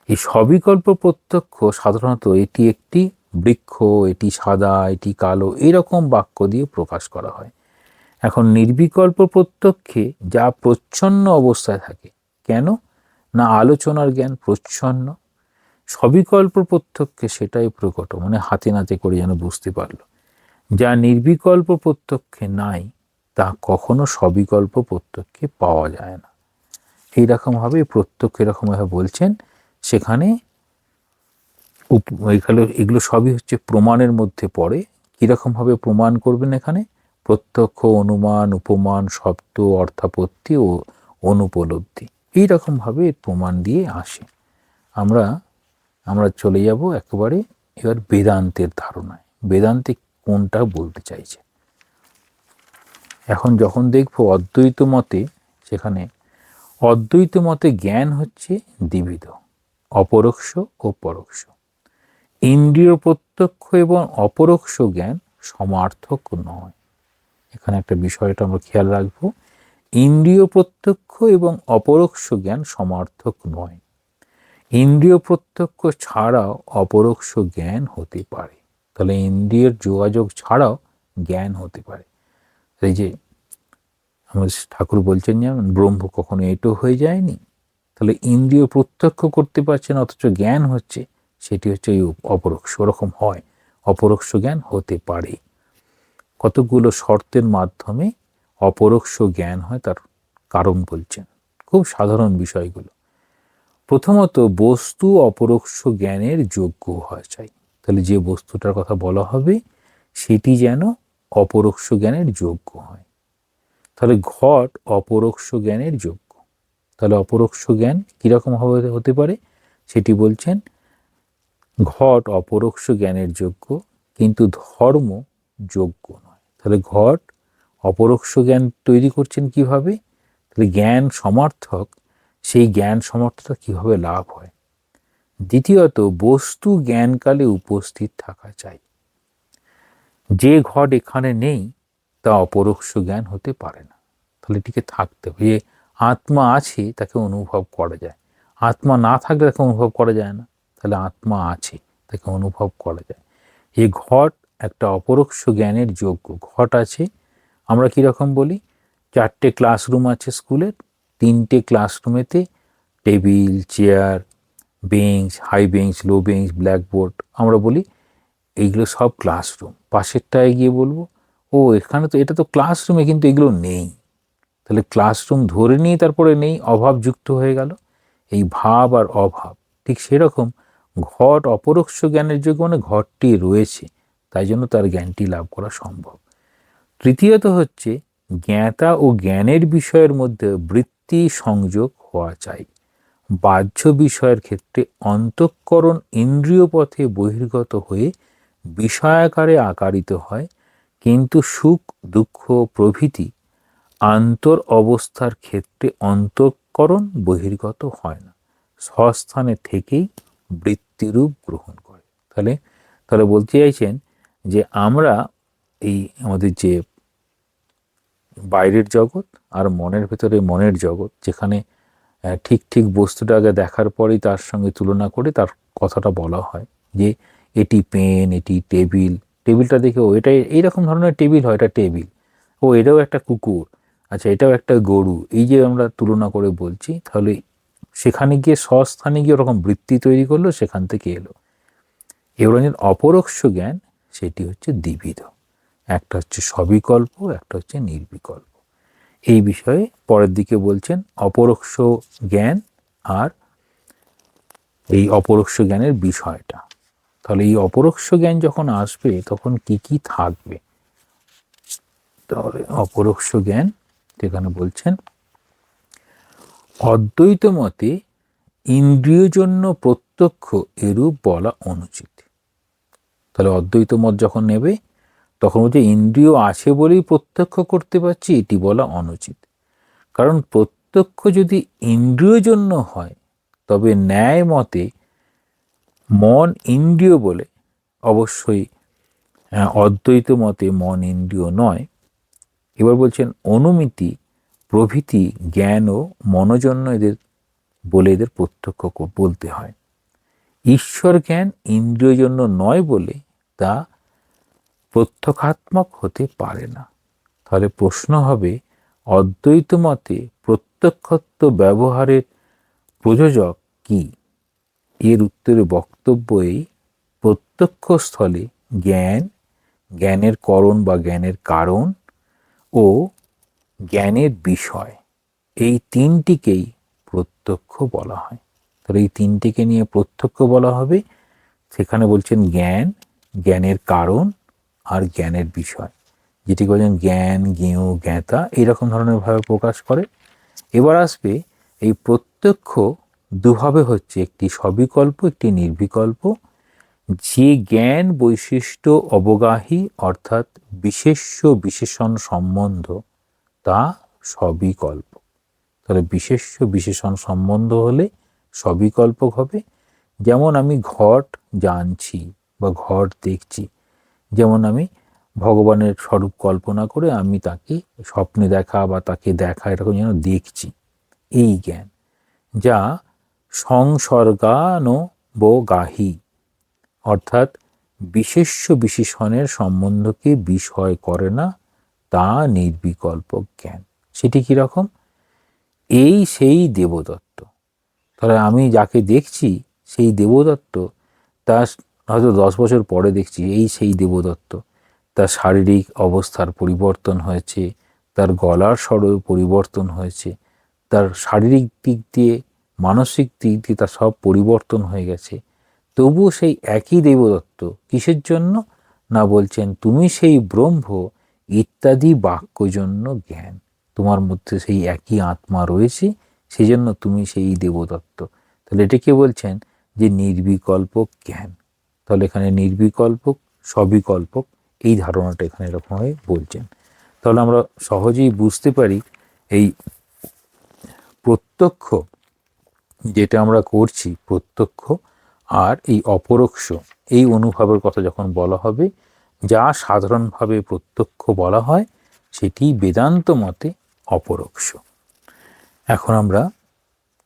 এই সবিকল্প প্রত্যক্ষ সাধারণত এটি একটি বৃক্ষ, এটি সাদা, এটি কালো, এরকম বাক্য দিয়ে প্রকাশ করা হয়। এখন নির্বিকল্প প্রত্যক্ষে যা প্রচ্ছন্ন অবস্থায় থাকে, কেন না আলোচনার জ্ঞান প্রচ্ছন্ন। সবিকল্প প্রত্যক্ষে সেটাই প্রকট, মানে হাতে নাতে করে যেন বুঝতে পারলো। যা নির্বিকল্প প্রত্যক্ষে নাই, তা কখনো সবিকল্প প্রত্যক্ষে পাওয়া যায় না। এইরকমভাবে প্রত্যক্ষ এরকমভাবে বলছেন। সেখানে এগুলো সবই হচ্ছে প্রমাণের মধ্যে পড়ে। কীরকমভাবে প্রমাণ করবেন এখানে? প্রত্যক্ষ, অনুমান, উপমান, শব্দ, অর্থাপত্তি ও অনুপলব্ধি, এইরকমভাবে প্রমাণ দিয়ে আসে। আমরা চলে যাব একেবারে এবার বেদান্তের ধারণায়। বেদান্তে কোনটা বলতে চাইছে। এখন যখন দেখব অদ্বৈত মতে, সেখানে অদ্বৈত মতে জ্ঞান হচ্ছে দ্বিবিধ, অপরোক্ষ ও পরোক্ষ। ইন্দ্রিয় প্রত্যক্ষ এবং অপরোক্ষ জ্ঞান সমার্থক নয়। এখানে একটা বিষয়টা আমরা খেয়াল রাখবো, ইন্দ্রিয় প্রত্যক্ষ এবং অপরোক্ষ জ্ঞান সমার্থক নয়। ইন্দ্রিয় প্রত্যক্ষ ছাড়াও অপরোক্ষ জ্ঞান হতে পারে। তাহলে ইন্দ্রিয়ের যোগাযোগ ছাড়াও জ্ঞান হতে পারে। এই যে আমাদের ঠাকুর বলছেন যেমন ব্রহ্ম কখনো এটো হয়ে যায়নি, তাহলে ইন্দ্রিয় প্রত্যক্ষ করতে পারছেন অথচ জ্ঞান হচ্ছে, সেটি হচ্ছে এই অপরোক্ষ। ওরকম হয়, অপরোক্ষ জ্ঞান হতে পারে। কতগুলো শর্তের মাধ্যমে অপরোক্ষ জ্ঞান হয় তার কারণ বলছেন, খুব সাধারণ বিষয়গুলো। প্রথমত, বস্তু অপরোক্ষ জ্ঞানের যোগ্য হওয়া চাই। তাহলে যে বস্তুটার কথা বলা হবে সেটি যেন অপরোক্ষ জ্ঞানের যোগ্য হয়। তাহলে ঘট অপরোক্ষ জ্ঞানের যোগ্য। তাহলে অপরোক্ষ জ্ঞান কীরকমভাবে হতে পারে সেটি বলছেন, ঘট অপরোক্ষ জ্ঞানের যোগ্য কিন্তু ধর্ম যোগ্য নয়। তাহলে ঘট অপরোক্ষ জ্ঞান তৈরি করছেন কিভাবে? তাহলে জ্ঞান সমর্থক, সেই জ্ঞান সমর্থকটা কিভাবে লাভ হয়। দ্বিতীয়ত, বস্তু জ্ঞানকালে উপস্থিত থাকা চাই। যে ঘট এখানে নেই তা অপরোক্ষ জ্ঞান হতে পারে না। তাহলে এটিকে থাকতে হবে। যে আত্মা আছে তাকে অনুভব করা যায়, আত্মা না থাকলে তাকে অনুভব করা যায় না। তাহলে আত্মা আছে, তাকে অনুভব করা যায়। এই ঘট একটা অপরোক্ষ জ্ঞানের যোগ্য। ঘট আছে, আমরা কীরকম বলি, 4টে ক্লাসরুম আছে স্কুলের, 3টে ক্লাসরুমেতে table, chair, bench, high bench, low bench, blackboard, আমরা বলি এইগুলো সব ক্লাসরুম। পাশেরটায় গিয়ে বলবো, ও এখানে তো, এটা তো ক্লাসরুমে, কিন্তু এগুলো নেই। তাহলে ক্লাসরুম ধরে নিয়ে তারপরে নেই, অভাব যুক্ত হয়ে গেল, এই ভাব আর অভাব। ঠিক সেরকম ঘট অপরোক্ষ জ্ঞানের যোগ্য, মানে ঘটটি রয়েছে, তাই জন্য তার জ্ঞানটি লাভ করা সম্ভব। তৃতীয়ত হচ্ছে, জ্ঞাতা ও জ্ঞানের বিষয়ের মধ্যে বৃত্তি সংযোগ হওয়া চাই। বাহ্য বিষয়ের ক্ষেত্রে অন্তঃকরণ ইন্দ্রিয় পথে বহির্গত হয়ে বিষয়াকারে আকারিত হয়, কিন্তু সুখ, দুঃখ প্রভৃতি আন্তর অবস্থার ক্ষেত্রে অন্তঃকরণ বহির্গত হয় না, স্বস্থানে থেকেই বৃত্তিরূপ গ্রহণ করে। তাহলে বলতে চাইছেন যে আমরা এই আমাদের যে বাইরের জগৎ আর মনের ভেতরে মনের জগৎ, যেখানে ঠিক ঠিক বস্তুটাকে দেখার পরেই তার সঙ্গে তুলনা করে তার কথাটা বলা হয়, যে এটি পেন, এটি টেবিল, টেবিলটা দেখে ও এটা এইরকম ধরনের টেবিল হয়, এটা টেবিল, ও এটাও একটা কুকুর, আচ্ছা এটাও একটা গরু, এই যে আমরা তুলনা করে বলছি, তাহলে সেখানে গিয়ে স্বস্থানে গিয়ে ওরকম বৃত্তি তৈরি করলো, সেখান থেকে এলো। এবার অপরোক্ষ জ্ঞান, সেটি হচ্ছে দ্বিবিধ, একটা হচ্ছে সবিকল্প, একটা হচ্ছে নির্বিকল্প। এই বিষয়ে পরের দিকে বলছেন অপরোক্ষ জ্ঞান আর এই অপরোক্ষ জ্ঞানের বিষয়টা। তাহলে এই অপরোক্ষ জ্ঞান যখন আসবে তখন কি কি থাকবে? তাহলে অপরোক্ষ জ্ঞান সেখানে বলছেন অদ্বৈত মতে ইন্দ্রিয়জন্য প্রত্যক্ষ এরূপ বলা অনুচিত। তাহলে অদ্বৈত মত যখন নেবে তখন বলছে ইন্দ্রিয় আছে বলেই প্রত্যক্ষ করতে পারছি, এটি বলা অনুচিত। কারণ প্রত্যক্ষ যদি ইন্দ্রিয়জন্য হয় তবে ন্যায় মতে মন ইন্দ্রিয় বলে, অবশ্যই অদ্বৈত মতে মন ইন্দ্রিয় নয়। এবার বলছেন অনুমিতি প্রভৃতি জ্ঞানও মনোজন্য এদের প্রত্যক্ষ বলতে হয়। ঈশ্বর জ্ঞান ইন্দ্রিয়জন্য নয় বলে তা প্রত্যক্ষাত্মক হতে পারে না। তাহলে প্রশ্ন হবে অদ্বৈত মতে প্রত্যক্ষত্ব ব্যবহারের প্রযোজক কি? এর উত্তরে বক্তব্য এই, প্রত্যক্ষ স্থলে জ্ঞান, জ্ঞানের করণ বা জ্ঞানের কারণ ও জ্ঞানের বিষয়, এই তিনটিকেই প্রত্যক্ষ বলা হয়। তাহলে এই তিনটিকে নিয়ে প্রত্যক্ষ বলা হবে। সেখানে বলছেন জ্ঞান, জ্ঞানের কারণ আর জ্ঞানের বিষয়, যেটি বলছেন জ্ঞান, জ্ঞেয়, জ্ঞাতা, এইরকম ধরনের ভাবে প্রকাশ করে। এবার আসবে এই প্রত্যক্ষ দুভাবে হচ্ছে, একটি সবিকল্প, একটি নির্বিকল্প। যে জ্ঞান বৈশিষ্ট্য অবগাহী অর্থাৎ বিশেষ্য বিশেষণ সম্বন্ধ, তা সবিকল্প। তাহলে বিশেষ্য বিশেষণ সম্বন্ধ হলে সবিকল্পক হবে। যেমন আমি ঘট জানছি বা ঘট দেখছি, যেমন আমি ভগবানের স্বরূপ কল্পনা করে আমি তাকে স্বপ্নে দেখা বা তাকে দেখা এরকম যেন দেখছি, এই জ্ঞান যা সংসর্গানুবগাহী অর্থাৎ বিশেষ্য বিশেষণের সম্বন্ধকে বিষয় করে না, তা নির্বিকল্প জ্ঞান। সেটি কীরকম? এই সেই দেবদত্ত। তাহলে আমি যাকে দেখছি সেই দেবদত্ত, তার হয়তো 10 বছর পরে দেখছি এই সেই দেবদত্ত, তার শারীরিক অবস্থার পরিবর্তন হয়েছে, তার গলার স্বরের পরিবর্তন হয়েছে, তার শারীরিক দিক দিয়ে মানসিক দিক দিয়ে তার সব পরিবর্তন হয়ে গেছে। তবুও সেই একই দেবদত্ত, কিসের জন্য না? বলছেন তুমি সেই ব্রহ্ম ইত্যাদি বাক্যজন্য জ্ঞান, তোমার মধ্যে সেই একই আত্মা রয়েছে, সেই জন্য তুমি সেই দেবদত্ত। তাহলে এটাকে বলছেন যে নির্বিকল্পক জ্ঞান। তাহলে এখানে নির্বিকল্পক, সবিকল্পক, এই ধারণাটা এখানে এরকমভাবে বলছেন। তাহলে আমরা সহজেই বুঝতে পারি এই প্রত্যক্ষ যেটা আমরা করছি, প্রত্যক্ষ আর এই অপরোক্ষ, এই অনুভবের কথা যখন বলা হবে, যা সাধারণভাবে প্রত্যক্ষ বলা হয় সেটি বেদান্ত মতে অপরোক্ষ। এখন আমরা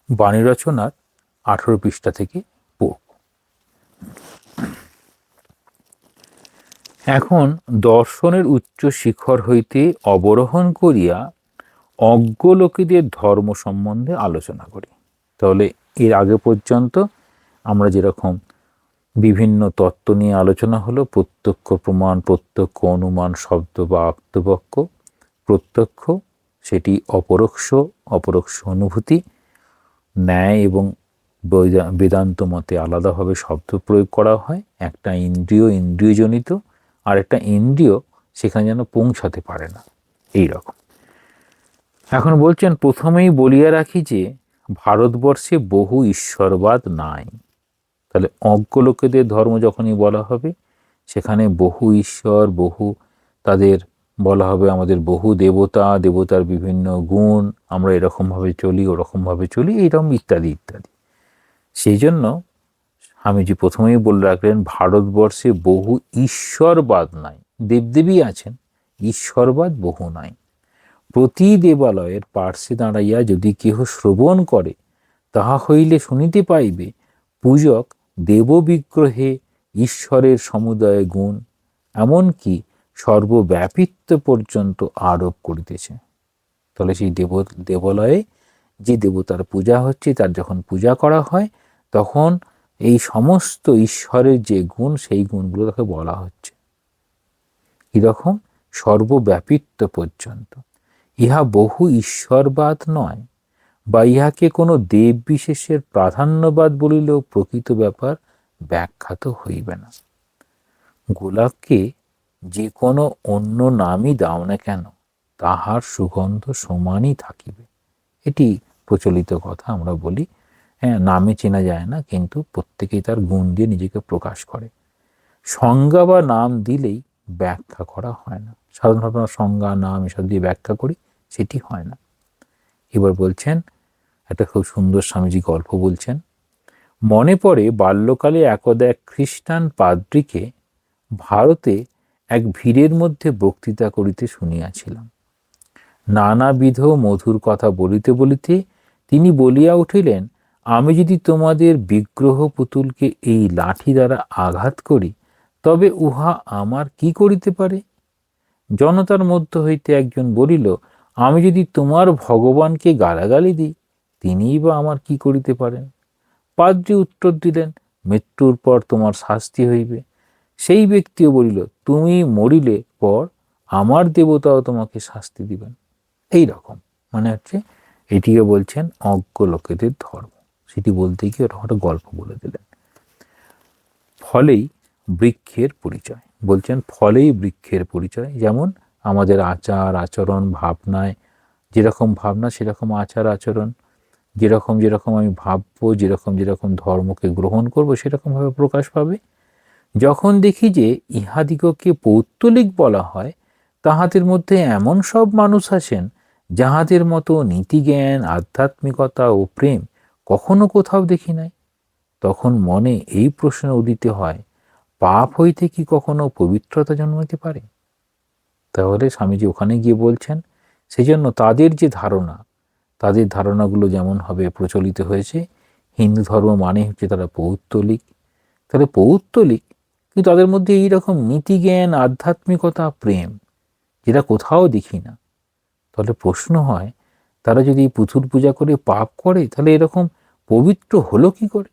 বাণী রচনার 18 পৃষ্ঠা থেকে পড়ব। এখন দর্শনের উচ্চ শিখর হইতে অবরোহণ করিয়া অজ্ঞ লোকেদের ধর্ম সম্বন্ধে আলোচনা করি। তাহলে এর আগে পর্যন্ত আমরা যেরকম বিভিন্ন তত্ত্ব নিয়ে আলোচনা হলো, প্রত্যক্ষ প্রমাণ, প্রত্যক্ষ অনুমান, শব্দ বা আপ্তবাক্য। প্রত্যক্ষ সেটি অপরোক্ষ, অপরোক্ষ অনুভূতি। ন্যায় এবং বেদান্ত মতে আলাদাভাবে শব্দ প্রয়োগ করা হয়। একটা ইন্দ্রিয় ইন্দ্রিয়জনিত, আর একটা ইন্দ্রিয় সেখানে যেন পৌঁছাতে পারে না, এই রকম। এখন বলছেন প্রথমেই বলিয়া রাখি যে ভারতবর্ষে বহু ঈশ্বরবাদ নাই। তাহলে অজ্ঞ লোকেদের ধর্ম যখনই বলা হবে সেখানে বহু ঈশ্বর, বহু তাদের বলা হবে আমাদের বহু দেবতা, দেবতার বিভিন্ন গুণ, আমরা এরকমভাবে চলি, ওরকমভাবে চলি, এইরকম ইত্যাদি ইত্যাদি। সেই জন্য স্বামীজি প্রথমেই বলে রাখলেন ভারতবর্ষে বহু ঈশ্বরবাদ নাই। দেবদেবী আছেন, ঈশ্বরবাদ বহু নাই। প্রতি দেবালয়ের পার্শ্বে দাঁড়াইয়া যদি কেহ শ্রবণ করে, তাহা হইলে শুনিতে পাইবে পূজক দেববিগ্রহে ঈশ্বরের সমুদয় গুণ, এমনকি সর্বব্যাপিত্ব পর্যন্ত আরোপ করিতেছে। তাহলে সেই দেবালয়ে যে দেবতার পূজা হচ্ছে তার যখন পূজা করা হয় তখন এই সমস্ত ঈশ্বরের যে গুণ সেই গুণগুলো তাকে বলা হচ্ছে। এরকম সর্বব্যাপিত্ব পর্যন্ত। ইহা বহু ঈশ্বরবাদ নয়, বা ইহাকে কোনো দেব বিশেষের প্রাধান্যবাদ বলিলেও প্রকৃত ব্যাপার ব্যাখ্যাত হইবে না। গোলাপকে যে কোনো অন্য নামই দাও না কেন, তাহার সুগন্ধ সমানই থাকিবে। এটি প্রচলিত কথা, আমরা বলি হ্যাঁ নামে চেনা যায় না, কিন্তু প্রত্যেকেই তার গুণ দিয়ে নিজেকে প্রকাশ করে। সংজ্ঞা বা নাম দিলেই ব্যাখ্যা করা হয় না। সাধারণত সংজ্ঞা নাম এসব দিয়ে ব্যাখ্যা করি, সেটি হয় না। এবার বলছেন একটা খুব সুন্দর স্বামীজি গল্প বলছেন। মনে পড়ে বাল্যকালে একদা এক খ্রিস্টান পাদ্রীকে ভারতে এক ভিড়ের মধ্যে বক্তৃতা করিতে শুনিয়াছিলাম। নানাবিধ মধুর কথা বলিতে বলিতে তিনি বলিয়া উঠিলেন, আমি যদি তোমাদের বিগ্রহ পুতুলকে এই লাঠি দ্বারা আঘাত করি, তবে উহা আমার কি করিতে পারে? জনতার মধ্য হইতে একজন বলিল, আমি যদি তোমার ভগবানকে গালাগালি দিই, তিনিই বা আমার কি করিতে পারেন? পাদ্রী উত্তর দিলেন, মৃত্যুর পর তোমার শাস্তি হইবে। সেই ব্যক্তিও বলিল, তুমি মরিলে পর আমার দেবতাও তোমাকে শাস্তি দিবেন। এই রকম মানে হচ্ছে এটিকে বলছেন অজ্ঞ লোকেদের ধর্ম। সেটি বলতে গিয়ে ওরকম একটা গল্প বলে দিলেন। ফলেই বৃক্ষের পরিচয়, বলছেন ফলেই বৃক্ষের পরিচয়। যেমন আমাদের আচার আচরণ ভাবনায় যেরকম ভাবনা সেরকম আচার আচরণ, যেরকম যেরকম আমি ভাববো, যেরকম যেরকম ধর্মকে গ্রহণ করব সেরকমভাবে প্রকাশ পাবে। যখন দেখি যে ইহাদিগকে পৌত্তলিক বলা হয়, তাহাদের মধ্যে এমন সব মানুষ আছেন যাহাদের মতো নীতিজ্ঞান, আধ্যাত্মিকতা ও প্রেম কখনো কোথাও দেখি নাই, তখন মনে এই প্রশ্ন উদিত হয়, পাপ হইতে কি কখনো পবিত্রতা জন্মাতে পারে? তাহলে স্বামীজি ওখানে গিয়ে বলছেন, সেই জন্য তাদের যে ধারণা, তাদের ধারণাগুলো যেমন হবে প্রচলিত হয়েছে, হিন্দু ধর্ম মানে হচ্ছে তারা পৌত্তলিক। তাহলে পৌত্তলিক, কিন্তু তাদের মধ্যে এইরকম নীতিজ্ঞান, আধ্যাত্মিকতা, প্রেম যেটা কোথাও দেখি না। তাহলে প্রশ্ন হয়, তারা যদি পুতুল পূজা করে পাপ করে, তাহলে এরকম পবিত্র হলো কি করে?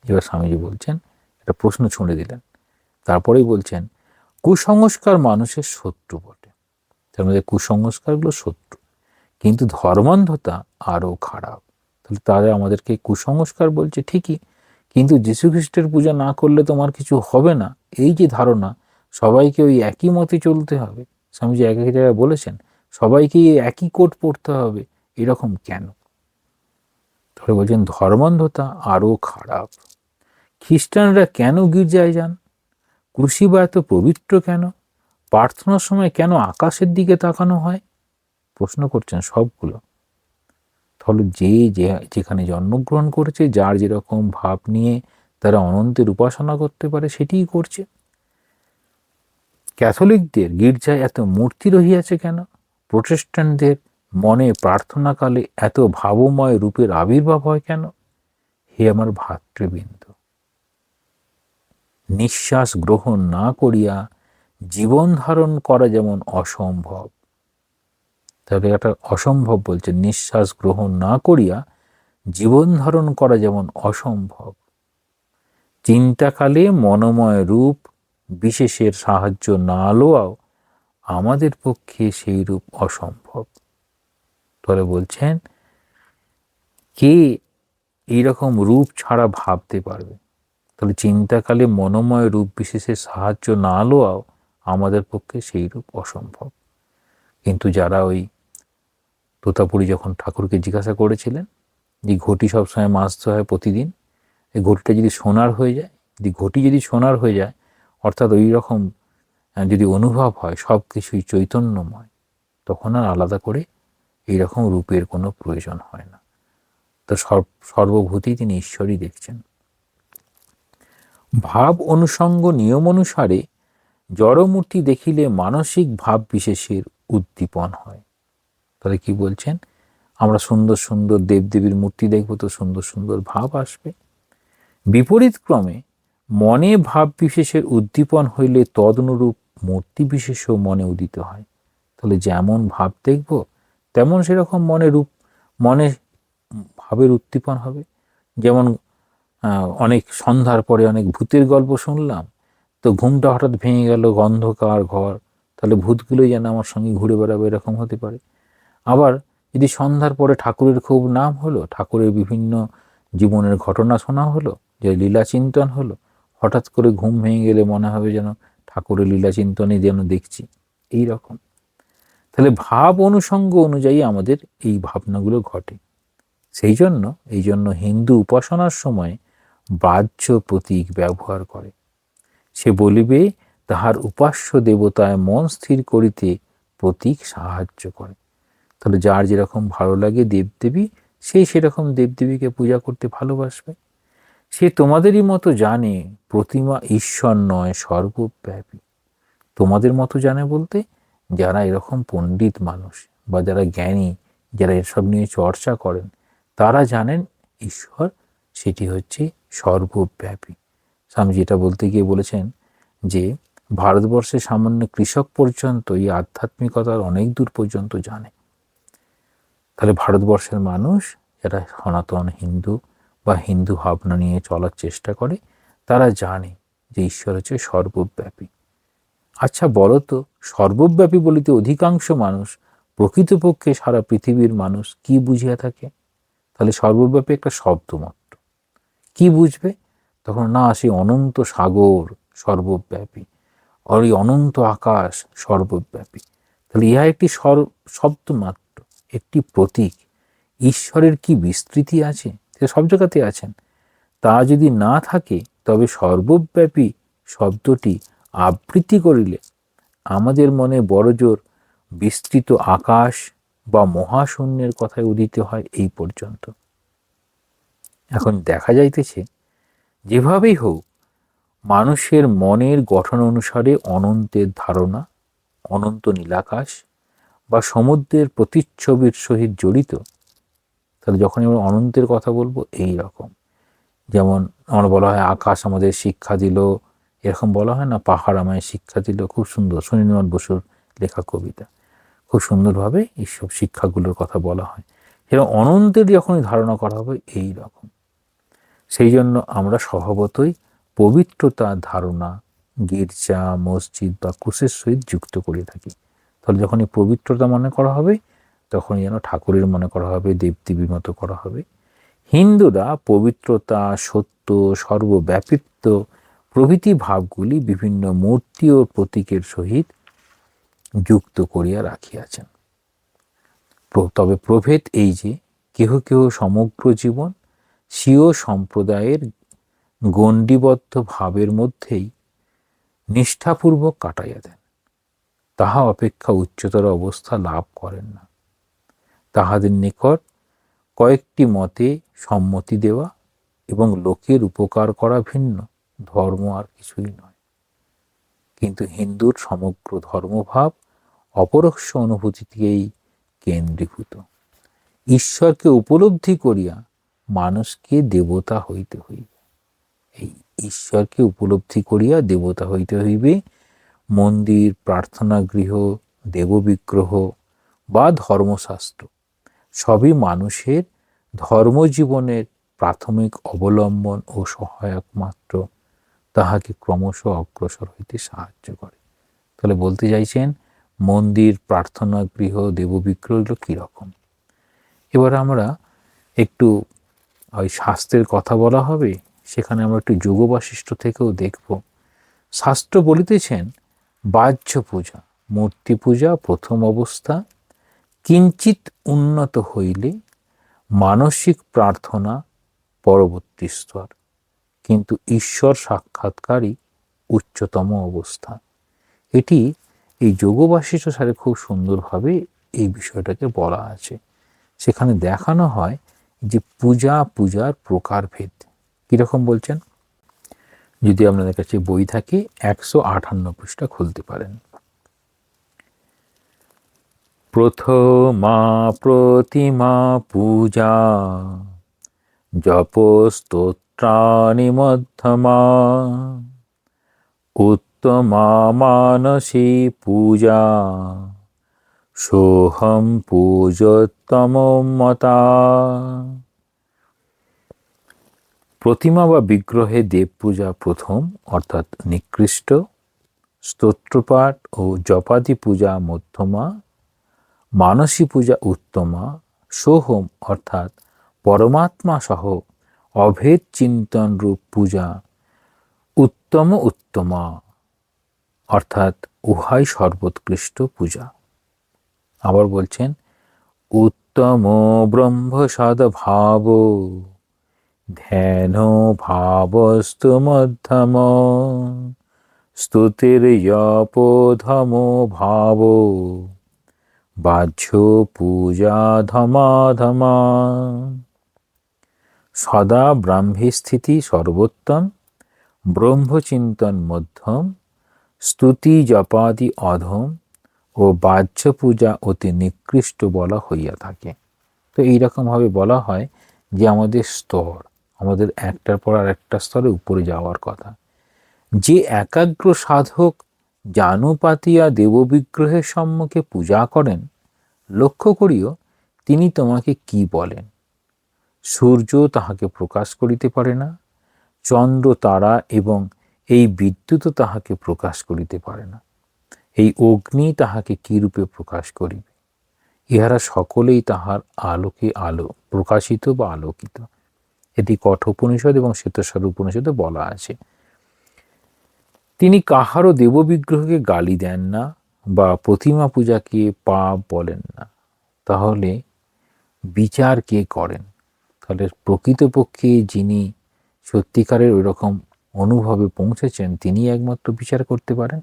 এবার স্বামীজি বলছেন, একটা প্রশ্ন ছুঁড়ে দিলেন। তারপরেই বলছেন, কুসংস্কার মানুষের শত্রু বটে। তার মধ্যে কুসংস্কারগুলো শত্রু, কিন্তু ধর্মান্ধতা আরও খারাপ। তাহলে তারা আমাদেরকে কুসংস্কার বলছে ঠিকই, কিন্তু যীশু খ্রিস্টের পূজা না করলে তোমার কিছু হবে না, এই যে ধারণা, সবাইকে ওই একই মতে চলতে হবে। স্বামীজি এক এক জায়গায় বলেছেন সবাইকে একই কোট পড়তে হবে, এরকম কেন? তাহলে বলছেন ধর্মান্ধতা আরও খারাপ। খ্রিস্টানরা কেন গির্জায় যান? ক্রুশি বা এত পবিত্র কেন? প্রার্থনার সময় কেন আকাশের দিকে তাকানো হয়? প্রশ্ন করছেন সবগুলো। তাহলে যে যেখানে জন্মগ্রহণ করেছে, যার যেরকম ভাব নিয়ে তারা অনন্তের উপাসনা করতে পারে সেটিই করছে। ক্যাথলিকদের গির্জায় এত মূর্তি রহিয়াছে কেন? প্রোটেস্ট্যান্টদের মনে প্রার্থনাকালে এত ভাবময় রূপের আবির্ভাব হয় কেন? হে আমার ভাতৃবৃন্দ, নিঃশ্বাস গ্রহণ না করিয়া জীবন ধারণ করা যেমন অসম্ভব, তাহলে একটা অসম্ভব বলছে, নিঃশ্বাস গ্রহণ না করিয়া জীবন ধারণ করা যেমন অসম্ভব, চিন্তাকালে মনোময় রূপ বিশেষের সাহায্য না লওয়াও আমাদের পক্ষে সেই রূপ অসম্ভব। তাহলে বলছেন কে এইরকম রূপ ছাড়া ভাবতে পারবে? তাহলে চিন্তাকালে মনোময় রূপ বিশেষের সাহায্য না লওয়াও আমাদের পক্ষে সেই রূপ অসম্ভব। কিন্তু যারা ওই তোতাপুরী যখন ঠাকুরকে জিজ্ঞাসা করেছিলেন যে ঘটি সবসময় মাজতে হয় প্রতিদিন, এই ঘটিটা যদি সোনার হয়ে যায়, ঘটি যদি সোনার হয়ে যায়, অর্থাৎ ওই রকম যদি অনুভব হয় সব কিছুই চৈতন্যময়, তখন আর আলাদা করে এইরকম রূপের কোনো প্রয়োজন হয় না। তো সর্বভূতেই তিনি ঈশ্বরই দেখছেন। ভাব অনুষঙ্গ নিয়ম অনুসারে জড়মূর্তি দেখিলে মানসিক ভাব বিশেষের উদ্দীপন হয়। তাহলে কি বলছেন, আমরা সুন্দর সুন্দর দেবদেবীর মূর্তি দেখব তো সুন্দর সুন্দর ভাব আসবে। বিপরীত ক্রমে মনে ভাব বিশেষের উদ্দীপন হইলে তদনুরূপ মূর্তি বিশেষও মনে উদিত হয়। তাহলে যেমন ভাব দেখব তেমন সেরকম মনে রূপ মনে ভাবের উদ্দীপন হবে। যেমন অনেক সন্ধ্যার পরে অনেক ভূতের গল্প শুনলাম, তো ঘুমটা হঠাৎ ভেঙে গেল, অন্ধকার ঘর, তাহলে ভূতগুলোই যেন আমার সঙ্গে ঘুরে বেড়াবে, এরকম হতে পারে। আবার যদি সন্ধ্যার পরে ঠাকুরের খুব নাম হলো, ঠাকুরের বিভিন্ন জীবনের ঘটনা শোনা হলো, যে লীলা চিন্তন হলো, হঠাৎ করে ঘুম ভেঙে গেলে মনে হবে যেন ঠাকুরের লীলা চিন্তনে যেন দেখছি, এই রকম। তাহলে ভাব অনুষঙ্গ অনুযায়ী আমাদের এই ভাবনাগুলো ঘটে। এই জন্য হিন্দু উপাসনার সময় বাহ্য প্রতীক ব্যবহার করে। সে বলিবে তাহার উপাস্য দেবতায় মন স্থির করিতে প্রতীক সাহায্য করে। তাহলে যার যেরকম ভালো লাগে দেবদেবী, সেই সেরকম দেবদেবীকে পূজা করতে ভালোবাসবে। সে তোমাদেরই মতো জানে প্রতিমা ঈশ্বর নয়, সর্বব্যাপী। তোমাদের মতো জানে বলতে যারা এরকম পণ্ডিত মানুষ বা যারা জ্ঞানী, যারা এসব নিয়ে চর্চা করেন, তারা জানেন ঈশ্বর সেটি হচ্ছে সর্বব্যাপী। স্বামীজি এটা বলতে গিয়ে বলেছেন যে ভারতবর্ষে সামান্য কৃষক পর্যন্ত এই আধ্যাত্মিকতার অনেক দূর পর্যন্ত জানে। তাহলে ভারতবর্ষের মানুষ যারা সনাতন হিন্দু বা হিন্দু ভাবনা নিয়ে চলার চেষ্টা করে, তারা জানে যে ঈশ্বর হচ্ছে সর্বব্যাপী। আচ্ছা বলো তো, সর্বব্যাপী বলিতে অধিকাংশ মানুষ, প্রকৃতপক্ষে সারা পৃথিবীর মানুষ কি বুঝিয়া থাকে? তাহলে সর্বব্যাপী একটা শব্দ মাত্র, কি বুঝবে তখন? না, সেই অনন্ত সাগর সর্বব্যাপী, আর এই অনন্ত আকাশ সর্বব্যাপী। তাহলে ইহা একটি শব্দ মাত্র, একটি প্রতীক। ঈশ্বরের কি বিস্তৃতি আছে, সে সব জায়গাতে আছেন। তা যদি না থাকে তবে সর্বব্যাপী শব্দটি আবৃত্তি করিলে আমাদের মনে বড়জোর বিস্তৃত আকাশ বা মহাশূন্যের কথায় উদিত হয় এই পর্যন্ত। এখন দেখা যাইতেছে যেভাবেই হোক মানুষের মনের গঠন অনুসারে অনন্তের ধারণা, অনন্ত নীলাকাশ বা সমুদ্রের প্রতিচ্ছবির সহিত জড়িত। তাহলে যখন আমরা অনন্তের কথা বলবো এই রকম, যেমন আমরা বলা হয় আকাশ আমাদের শিক্ষা দিল, এরকম বলা হয় না, পাহাড় আমায় শিক্ষা দিল, খুব সুন্দর সুনীলনাথ বসুর লেখা কবিতা, খুব সুন্দরভাবে এইসব শিক্ষাগুলোর কথা বলা হয়। এরকম অনন্তের যখনই ধারণা করা হবে এই রকম, সেই জন্য আমরা স্বভাবতই পবিত্রতার ধারণা গির্জা, মসজিদ বা ক্রুশের সহিত যুক্ত করে থাকি। তাহলে যখন এই পবিত্রতা মনে করা হবে, তখনই যেন ঠাকুরের মনে করা হবে, দেবদেবীর মতো করা হবে। হিন্দুরা পবিত্রতা, সত্য, সর্বব্যাপিত্ব প্রভৃতি ভাবগুলি বিভিন্ন মূর্তি ও প্রতীকের সহিত যুক্ত করিয়া রাখিয়াছেন। তবে প্রভেদ এই যে কেহ কেহ সমগ্র জীবন স্বীয় সম্প্রদায়ের গণ্ডিবদ্ধ ভাবের মধ্যেই নিষ্ঠাপূর্বক কাটাইয়া দেন, তাহা অপেক্ষা উচ্চতর অবস্থা লাভ করেন না। তাহাদের নিকট কয়েকটি মতে সম্মতি দেওয়া এবং লোকের উপকার করা ভিন্ন ধর্ম আর কিছুই নয়। কিন্তু হিন্দুর সমগ্র ধর্মভাব অপরোক্ষ অনুভূতিতেই কেন্দ্রীভূত। ঈশ্বরকে উপলব্ধি করিয়া মানুষকে দেবতা হইতে হইবে। এই ঈশ্বরকে উপলব্ধি করিয়া দেবতা হইতে হইবে। মন্দির, প্রার্থনা গৃহ, দেববিগ্রহ বা ধর্মশাস্ত্র সবই মানুষের ধর্মজীবনের প্রাথমিক অবলম্বন ও সহায়ক মাত্র, তাহাকে ক্রমশ অগ্রসর হইতে সাহায্য করে। তাহলে বলতে চাইছেন মন্দির, প্রার্থনা গৃহ, দেববিগ্রহ এগুলো কীরকম। এবার আমরা একটু ওই শাস্ত্রের কথা বলা হবে, সেখানে আমরা একটু যোগ বাশিষ্ঠ থেকেও দেখব। শাস্ত্র বলিতেছেন বাহ্য পূজা, মূর্তি পূজা প্রথম অবস্থা, কিঞ্চিত উন্নত হইলে মানসিক প্রার্থনা পরবর্তী স্তর, কিন্তু ঈশ্বর সাক্ষাৎকারই উচ্চতম অবস্থা। এটি এই যোগ বাশিষ্ঠ সারে খুব সুন্দরভাবে এই বিষয়টাকে বলা আছে। সেখানে দেখানো হয় যে পূজার প্রকারভেদ কীরকম বলছেন। যদি আপনাদের কাছে বই থাকে 158 পৃষ্ঠা খুলতে পারেন। প্রথমা প্রতিমা পূজা, জপ স্তোত্রাণি মধ্যমা, উত্তমা মানসী পূজা, সোহম পূজত্যভ্যন্তরে, উত্তম মতা। প্রতিমা বা বিগ্রহে দেব পূজা প্রথম অর্থাৎ নিকৃষ্ট, স্তোত্রপাঠ ও জপাদি পূজা মধ্যমা, মানসী পূজা উত্তমা, সোহম অর্থাৎ পরমাত্মা সহ অভেদ চিন্তন রূপ পূজা উত্তমা অর্থাৎ উহাই সর্বোৎকৃষ্ট পূজা। আবার বলছেন উত্তম ব্রহ্ম সদ্ভাব ধ্যান ভাবস্তু মধ্যম স্তুতির যপোধম ভাব বাহ্য পূজা ধমাধমা। সদা ব্রাহ্মে স্থিতি সর্বোত্তম, ব্রহ্মচিন্তন মধ্যম, স্তুতি জপাদি অধম ও বাহ্য পূজা অতি নিকৃষ্ট বলা হইয়া থাকে। তো এইরকমভাবে বলা হয় যে আমাদের স্তর, আমাদের একটার পর আর একটা স্তরে উপরে যাওয়ার কথা। যে একাগ্র সাধক জানুপাতিয়া দেববিগ্রহের সম্মুখে পূজা করেন, লক্ষ্য করিও তিনি তোমাকে কি বলেন। সূর্য তাহাকে প্রকাশ করিতে পারে না, চন্দ্র তারা এবং এই বিদ্যুৎও তাহাকে প্রকাশ করিতে পারে না, এই অগ্নি তাহাকে কি রূপে প্রকাশ করিবে। ইহারা সকলেই তাহার আলোকে আলো প্রকাশিত বা আলোকিত। এটি কঠোপনিষদ এবং শ্বেতস্বর উপনিষদে বলা আছে। তিনি কাহারও দেববিগ্রহকে গালি দেন না বা প্রতিমা পূজাকে পাপ বলেন না। তাহলে বিচার কে করেন? তাহলে প্রকৃতপক্ষে যিনি সত্যিকারের ওই রকম অনুভবে পৌঁছেছেন তিনি একমাত্র বিচার করতে পারেন।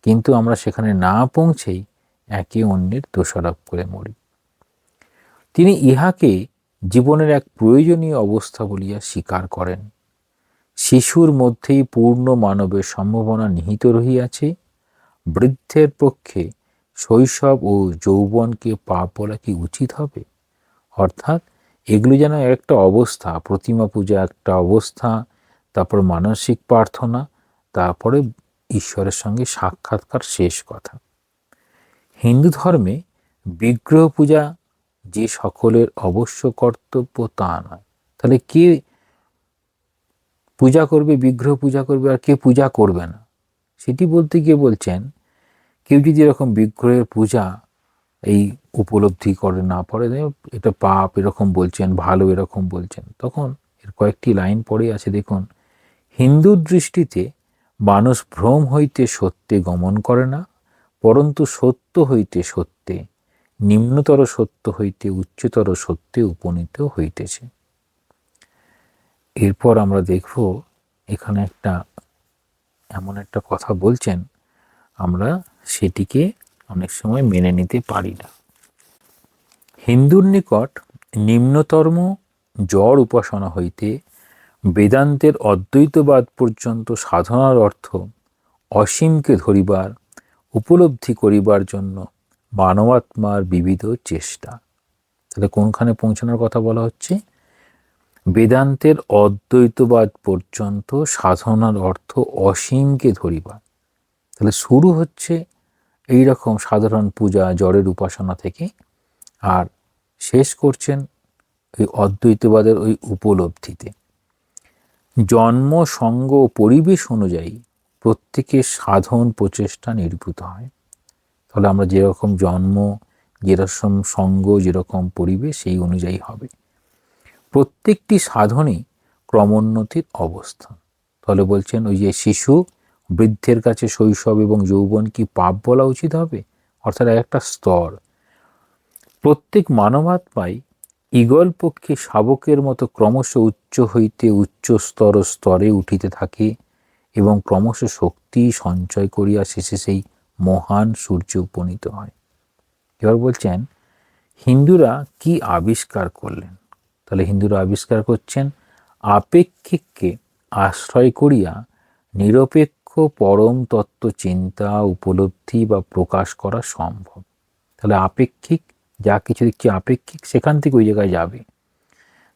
কিন্তু আমরা সেখানে না পৌঁছেই একে অন্যের দোষারোপ করে মরি। তিনি ইহাকে জীবনের এক প্রয়োজনীয় অবস্থা বলিয়া স্বীকার করেন। শিশুর মধ্যেই পূর্ণ মানবের সম্ভাবনা নিহিত রহিয়াছে। বৃদ্ধের পক্ষে শৈশব ও যৌবনকে পাপ বলা কি উচিত হবে? অর্থাৎ এগুলি যেন একটা অবস্থা, প্রতিমা পূজা একটা অবস্থা, তারপর মানসিক প্রার্থনা, তারপরে ঈশ্বরের সঙ্গে সাক্ষাৎকার শেষ কথা। হিন্দু ধর্মে বিগ্রহ পূজা যে সকলের অবশ্য কর্তব্য তা নয়। তাহলে কে পূজা করবে, বিগ্রহ পূজা করবে, আর কে পূজা করবে না সেটি বলতে গিয়ে বলছেন, কেউ যদি এরকম বিগ্রহের পূজা এই উপলব্ধি করে না পারে, এটা পাপ এরকম বলছেন, ভালো এরকম বলছেন, তখন এর কয়েকটি লাইন পড়ে আছে দেখুন। হিন্দুর দৃষ্টিতে মানুষ ভ্রম হইতে সত্যে গমন করে না, পরন্তু সত্য হইতে সত্যে, নিম্নতর সত্য হইতে উচ্চতর সত্যে উপনীত হইতেছে। এরপর আমরা দেখব এখানে একটা এমন একটা কথা বলছেন, আমরা সেটিকে অনেক সময় মেনে নিতে পারি না। হিন্দুর নিকট নিম্নতম জড় উপাসনা হইতে বেদান্তের অদ্বৈতবাদ পর্যন্ত সাধনার অর্থ অসীমকে ধরিবার উপলব্ধি করিবার জন্য মানবাত্মার বিবিধ চেষ্টা। তাহলে কোনখানে পৌঁছানোর কথা বলা হচ্ছে? বেদান্তের অদ্বৈতবাদ পর্যন্ত সাধনার অর্থ অসীমকে ধরিবার। তাহলে শুরু হচ্ছে এইরকম সাধারণ পূজা জড়ের উপাসনা থেকে, আর শেষ করছেন ওই অদ্বৈতবাদের ওই উপলব্ধিতে। জন্ম, সঙ্গ ও পরিবেশ অনুযায়ী প্রত্যেকের সাধন প্রচেষ্টা নির্ভূত হয়। তাহলে আমরা যেরকম জন্ম, যেরকম সঙ্গ, যেরকম পরিবেশ, সেই অনুযায়ী হবে। প্রত্যেকটি সাধনই ক্রমোন্নতির অবস্থান। তাহলে বলছেন ওই যে শিশু, বৃদ্ধের কাছে শৈশব এবং যৌবন কি পাপ বলা উচিত হবে? অর্থাৎ একটা স্তর। প্রত্যেক মানবাত্মাই ঈগল পক্ষে শাবকের মতো ক্রমশ উচ্চ হইতে উচ্চস্তর স্তরে উঠিতে থাকে এবং ক্রমশ শক্তি সঞ্চয় করিয়া শেষে সেই মহান সূর্যে উপনীত হয়। এবার বলছেন হিন্দুরা কি আবিষ্কার করলেন? তাহলে হিন্দুরা আবিষ্কার করছেন আপেক্ষিককে আশ্রয় করিয়া নিরপেক্ষ পরম তত্ত্ব চিন্তা, উপলব্ধি বা প্রকাশ করা সম্ভব। তাহলে আপেক্ষিক, যা কিছু দেখছি আপেক্ষিক, সেখান থেকে ওই জায়গায় যাবে।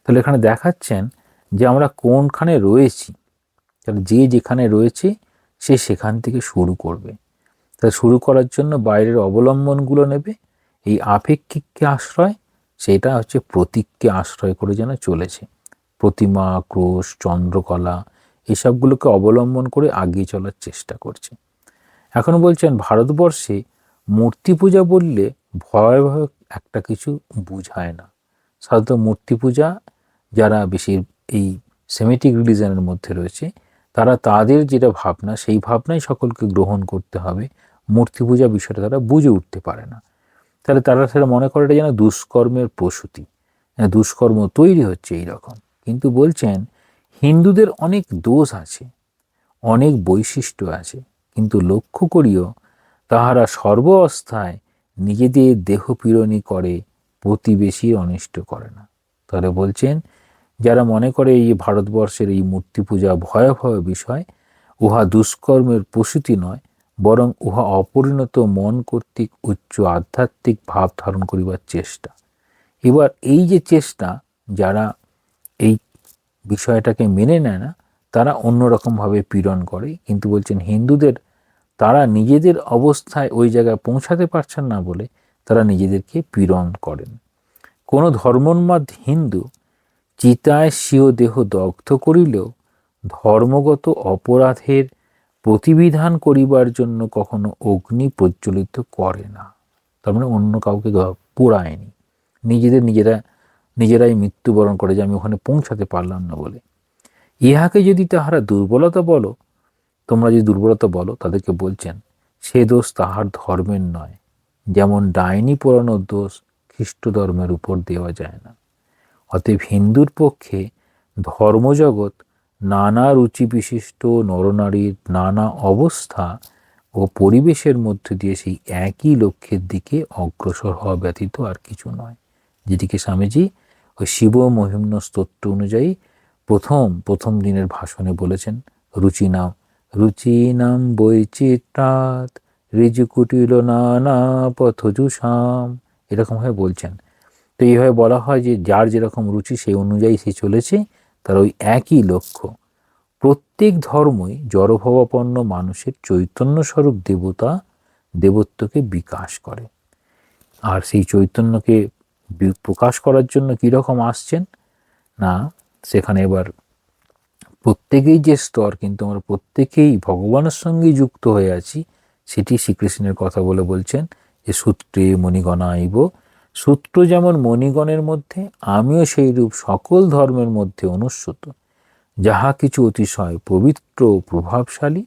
তাহলে এখানে দেখাচ্ছেন যে আমরা কোনখানে রয়েছি। তাহলে যে যেখানে রয়েছে সে সেখান থেকে শুরু করবে। তাহলে শুরু করার জন্য বাইরের অবলম্বনগুলো নেবে, এই আপেক্ষিককে আশ্রয়, সেটা হচ্ছে প্রতীককে আশ্রয় করে যেন চলেছে। প্রতিমা, ক্রোশ, চন্দ্রকলা এসবগুলোকে অবলম্বন করে এগিয়ে চলার চেষ্টা করছে। এখন বলছেন ভারতবর্ষে মূর্তি পূজা বললে ভয়াবহ একটা কিছু বুঝায় না। সাধারণত মূর্তি পূজা যারা বেশি এই সেমিটিক রিলিজনের মধ্যে রয়েছে, তারা তাদের যেটা ভাবনা, সেই ভাবনাই সকলকে গ্রহণ করতে হবে। মূর্তি পূজা বিষয়টা তারা বুঝে উঠতে পারে না। তাহলে তারা সেটা মনে করে এটা যেন দুষ্কর্মের প্রসূতি, দুষ্কর্ম তৈরি হচ্ছে এই রকম। কিন্তু বলছেন হিন্দুদের অনেক দোষ আছে, অনেক বৈশিষ্ট্য আছে, কিন্তু লক্ষ্য করিও তাহারা সর্বাবস্থায় নিজেদের দেহপীড়নই করে, প্রতিবেশীর অনিষ্ট করে না। তাহলে বলছেন যারা মনে করে এই ভারতবর্ষের এই মূর্তি পূজা ভয়াবহ বিষয়, উহা দুষ্কর্মের প্রসূতি নয়, বরং উহা অপরিণত মন কর্তৃক উচ্চ আধ্যাত্মিক ভাব ধারণ করিবার চেষ্টা। এবার এই যে চেষ্টা, যারা এই বিষয়টাকে মেনে নেয় না, তারা অন্যরকমভাবে পীড়ন করে। কিন্তু বলছেন হিন্দুদের, তারা নিজেদের অবস্থায় ওই জায়গায় পৌঁছাতে পারছেন না বলে তারা নিজেদেরকে পীড়ন করেন। কোনো ধর্মোন্মাদ হিন্দু চিতায় স্বীয় দেহ দগ্ধ করিলেও ধর্মগত অপরাধের প্রতিবিধান করিবার জন্য কখনো অগ্নি প্রজ্বলিত করে না। তার মানে অন্য কাউকে পোড়ায়নি, নিজেরাই মৃত্যুবরণ করে যে আমি ওখানে পৌঁছাতে পারলাম না বলে। ইহাকে যদি তাহারা দুর্বলতা বলো, তোমরা যদি দুর্বলতা বলো, তাদেরকে বলছেন সে দোষ তাহার ধর্মের নয়, যেমন ডাইনি পোড়ানোর দোষ খ্রিস্ট ধর্মের উপর দেওয়া যায় না। অতএব হিন্দুর পক্ষে ধর্মজগৎ নানা রুচি বিশিষ্ট নরনারীর নানা অবস্থা ও পরিবেশের মধ্যে দিয়ে সেই একই লক্ষ্যের দিকে অগ্রসর হওয়া ব্যতীত আর কিছু নয়। যেটিকে স্বামীজি ওই শিব মহিম্ন স্তোত্র অনুযায়ী প্রথম দিনের ভাষণে বলেছেন, রুচিনাম বৈচিত্রাৎ ঋজুকুটিল নানা পথজুষাম, এরকমভাবে বলছেন। তো এইভাবে বলা হয় যে যার যেরকম রুচি সেই অনুযায়ী সে চলেছে, তার ওই একই লক্ষ্য। প্রত্যেক ধর্মই জড়ভাবাপন্ন মানুষের চৈতন্যস্বরূপ দেবত্বকে বিকাশ করে। আর সেই চৈতন্যকে প্রকাশ করার জন্য কীরকম আসছেন না, সেখানে এবার প্রত্যেকেই যে স্তর, কিন্তু আমরা প্রত্যেকেই ভগবানের সঙ্গে যুক্ত হয়ে আছি, সেটি শ্রীকৃষ্ণের কথা বলে বলছেন যে সূত্রে মণিগণাইব, সূত্র যেমন মণিগণের মধ্যে, আমিও সেই রূপ সকল ধর্মের মধ্যে অনুস্যূত। যাহা কিছু অতিশয় পবিত্র ও প্রভাবশালী,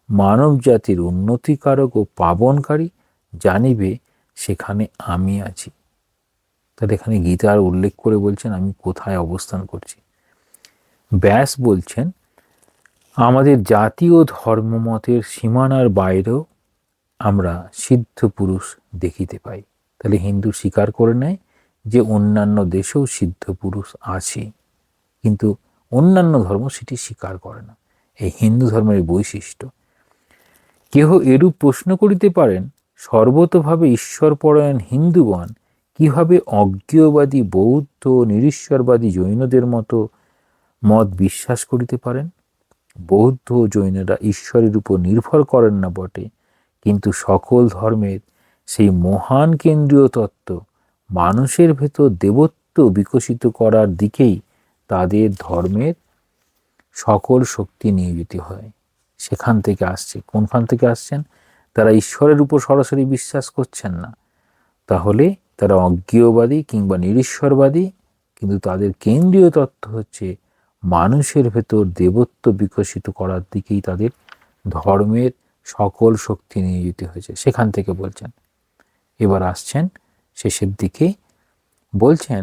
মানব জাতির উন্নতিকারক ও পাবনকারী, জানিবে সেখানে আমি আছি। তাহলে এখানে গীতার উল্লেখ করে বলছেন আমি কোথায় অবস্থান করছি। ব্যাস বলছেন আমাদের জাতীয় ধর্মমতের সীমানার বাইরেও আমরা সিদ্ধ পুরুষ দেখিতে পাই। তাহলে হিন্দু স্বীকার করে নেয় যে অন্যান্য দেশেও সিদ্ধ পুরুষ আছে, কিন্তু অন্যান্য ধর্ম সেটি স্বীকার করে না। এই হিন্দু ধর্মের বৈশিষ্ট্য। কেহ এরূপ প্রশ্ন করিতে পারেন, সর্বতভাবে ঈশ্বরপরায়ণ হিন্দুগণ কিভাবে অজ্ঞেয়বাদী বৌদ্ধ নিরীশ্বরবাদী জৈনদের মতো মত বিশ্বাস করিতে পারেন? বৌদ্ধ ও জৈনরা ঈশ্বরের উপর নির্ভর করেন না বটে, কিন্তু সকল ধর্মের সেই মহান কেন্দ্রীয় তত্ত্ব মানুষের ভেতর দেবত্ব বিকশিত করার দিকেই তাদের ধর্মের সকল শক্তি নিয়োজিত হয়। সেখান থেকে আসছে। কোনখান থেকে আসছেন? তারা ঈশ্বরের উপর সরাসরি বিশ্বাস করছেন না, তাহলে তারা অজ্ঞেয়বাদী কিংবা নিরীশ্বরবাদী, কিন্তু তাদের কেন্দ্রীয় তত্ত্ব হচ্ছে মানুষের ভেতর দেবত্ব বিকশিত করার দিকেই তাদের ধর্মের সকল শক্তি নিয়োজিত হয়েছে। সেখান থেকে বলছেন। এবার আসছেন শেষের দিকে, বলছেন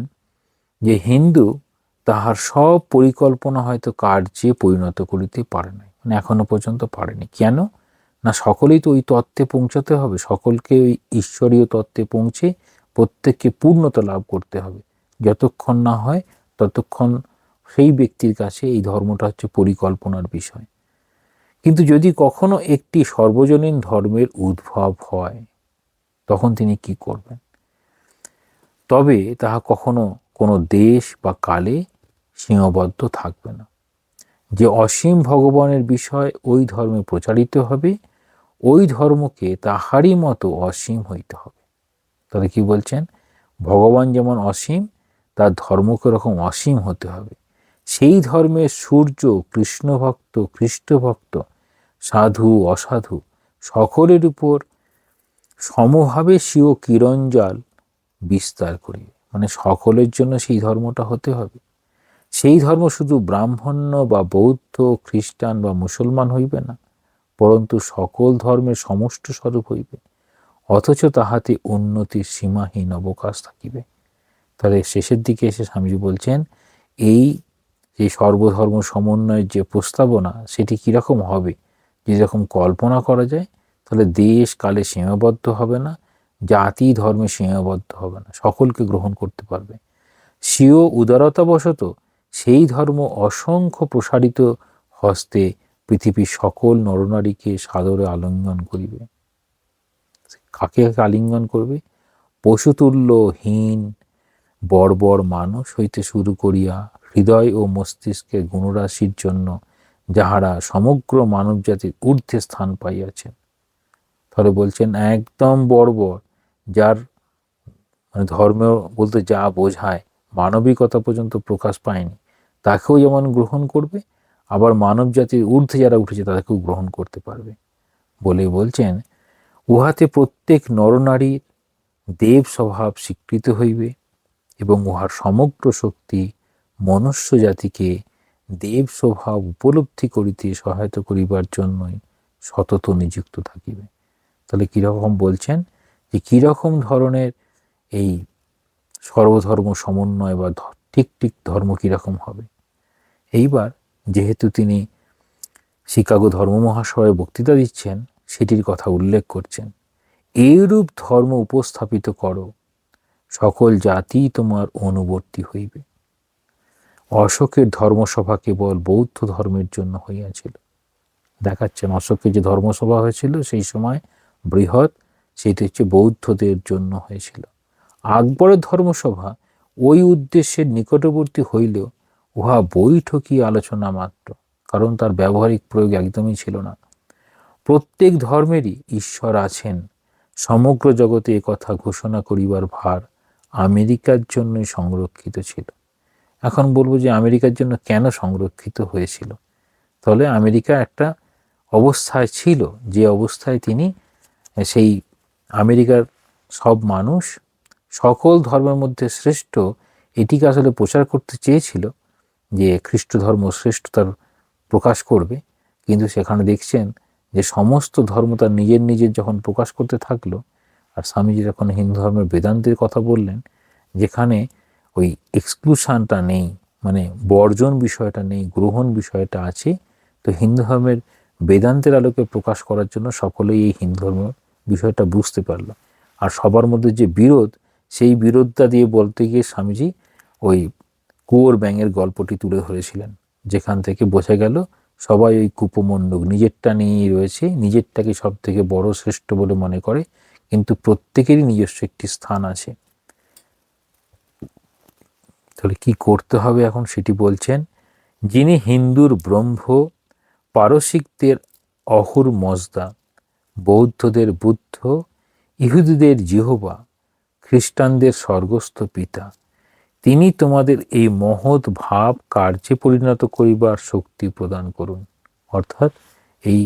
যে হিন্দু তাহার সব পরিকল্পনা হয়তো কার্যে পরিণত করিতে পারে নাই, মানে এখনো পর্যন্ত পারেনি। কেন না, সকলেই তো ওই তত্ত্বে পৌঁছাতে হবে, সকলকে ওই ঈশ্বরীয় তত্ত্বে পৌঁছে প্রত্যেককে পূর্ণতা লাভ করতে হবে। যতক্ষণ না হয় ততক্ষণ সেই ব্যক্তির কাছে এই ধর্মটা হচ্ছে পরিকল্পনার বিষয়। কিন্তু যদি কখনো একটি সর্বজনীন ধর্মের উদ্ভব হয়, তখন তিনি কি করবেন? তবে তাহা কখনো কোনো দেশ বা কালে সীমাবদ্ধ থাকবে না। যে অসীম ভগবানের বিষয় ওই ধর্মে প্রচারিত হবে, ওই ধর্মকে তাহারই মতো অসীম হইতে হবে। তাহলে কি বলছেন? ভগবান যেমন অসীম, তার ধর্মকে ওরকম অসীম হতে হবে। সেই ধর্মের সূর্য, কৃষ্ণভক্ত, খ্রিস্টভক্ত, সাধু অসাধু সকলের উপর সমভাবে স্বীয় কিরণজাল বিস্তার করিবে। মানে সকলের জন্য সেই ধর্মটা হতে হবে। সেই ধর্ম শুধু ব্রাহ্মণ্য বা বৌদ্ধ, খ্রিস্টান বা মুসলমান হইবে না, পরন্তু সকল ধর্মের সমষ্ট স্বরূপ হইবে, অথচ তাহাতে উন্নতির সীমাহীন অবকাশ থাকিবে। তাহলে শেষের দিকে এসে স্বামীজি বলছেন, এই যে সর্বধর্ম সমন্বয়ের যে প্রস্তাবনা, সেটি কীরকম হবে, যেরকম কল্পনা করা যায়, তাহলে দেশ কালে সীমাবদ্ধ হবে না, জাতি ধর্মে সীমাবদ্ধ হবে না, সকলকে গ্রহণ করতে পারবে। স্বীয় উদারতাবশত সেই ধর্ম অসংখ্য প্রসারিত হস্তে পৃথিবীর সকল নরনারীকে সাদরে আলিঙ্গন করিবে। কাকে কাকে আলিঙ্গন করবে? পশুতুল্য হীন বর্বর মানুষ হইতে শুরু করিয়া হৃদয় ও মস্তিষ্কের গুণরাশির জন্য যাহারা সমগ্র মানব জাতির ঊর্ধ্বে স্থান পাইয়াছেন। তাহলে বলছেন একদম বর্বর, যার মানে ধর্ম বলতে যা বোঝায় মানবিকতা পর্যন্ত প্রকাশ পায়নি, তাকেও যেমন গ্রহণ করবে, আবার মানব জাতির ঊর্ধ্বে যারা উঠেছে তাদেরকেও গ্রহণ করতে পারবে। বলে বলছেন, উহাতে প্রত্যেক নরনারীর দেব স্বভাব স্বীকৃত হইবে এবং উহার সমগ্র শক্তি মনুষ্য জাতিকে দেব স্বভাব উপলব্ধি করিতে সহায়তা করিবার জন্যই সতত নিযুক্ত থাকিবে। তাহলে কীরকম বলছেন, যে কীরকম ধরনের এই সর্বধর্ম সমন্বয় বা ঠিক ঠিক ধর্ম কীরকম হবে। এইবার যেহেতু তিনি শিকাগো ধর্ম মহাসভায় বক্তৃতা দিচ্ছেন, সেটির কথা উল্লেখ করছেন। এইরূপ ধর্ম উপস্থাপিত করো, সকল জাতি তোমার অনুবর্তী হইবে। অশোকের ধর্মসভা কেবল বৌদ্ধ ধর্মের জন্য হইয়াছিল। দেখাচ্ছেন অশোকের যে ধর্মসভা হয়েছিল সেই সময় বৃহৎ, সেটি হচ্ছে বৌদ্ধদের জন্য হয়েছিল। আকবরের ধর্মসভা ওই উদ্দেশ্যের নিকটবর্তী হইলেও উহা বৈঠকি আলোচনা মাত্র, কারণ তার ব্যবহারিক প্রয়োগ একদমই ছিল না। প্রত্যেক ধর্মেরই ঈশ্বর আছেন, সমগ্র জগতে একথা ঘোষণা করিবার ভার আমেরিকার জন্যই সংরক্ষিত ছিল। এখন বলবো যে আমেরিকার জন্য কেন সংরক্ষিত হয়েছিল। তাহলে আমেরিকা একটা অবস্থায় ছিল, যে অবস্থায় তিনি সেই আমেরিকার সব মানুষ সকল ধর্মের মধ্যে শ্রেষ্ঠ এটিকে আসলে প্রচার করতে চেয়েছিল, যে খ্রিস্ট ধর্ম শ্রেষ্ঠতার প্রকাশ করবে। কিন্তু সেখানে দেখছেন যে সমস্ত ধর্ম তার নিজের নিজের যখন প্রকাশ করতে থাকলো, আর স্বামীজি যখন হিন্দু ধর্মের বেদান্তের কথা বললেন, যেখানে ওই এক্সক্লুশনটা নেই, মানে বর্জন বিষয়টা নেই, গ্রহণ বিষয়টা আছে, তো হিন্দু ধর্মের বেদান্তের আলোকে প্রকাশ করার জন্য সকলেই এই হিন্দু ধর্ম বিষয়টা বুঝতে পারল। আর সবার মধ্যে যে বিরোধ, সেই বিরোধটা দিয়ে বলতে গিয়ে স্বামীজি ওই কুয়োর ব্যাঙের গল্পটি তুলে ধরেছিলেন, যেখান থেকে বোঝা গেল সবাই ওই কুপমণ্ডুক, নিজেরটা নিয়েই রয়েছে, নিজেরটাকে সব থেকে বড় শ্রেষ্ঠ বলে মনে করে, কিন্তু প্রত্যেকেরই নিজস্ব একটি স্থান আছে। তাহলে কি করতে হবে এখন সেটি বলছেন। যিনি হিন্দুর ব্রহ্ম, পারসিকদের অহুর মজদা, বৌদ্ধদের বুদ্ধ, ইহুদিদের জিহোবা, খ্রিস্টানদের স্বর্গস্থ পিতা, তিনি তোমাদের এই মহৎ ভাব কার্যে পরিণত করিবার শক্তি প্রদান করুন। অর্থাৎ এই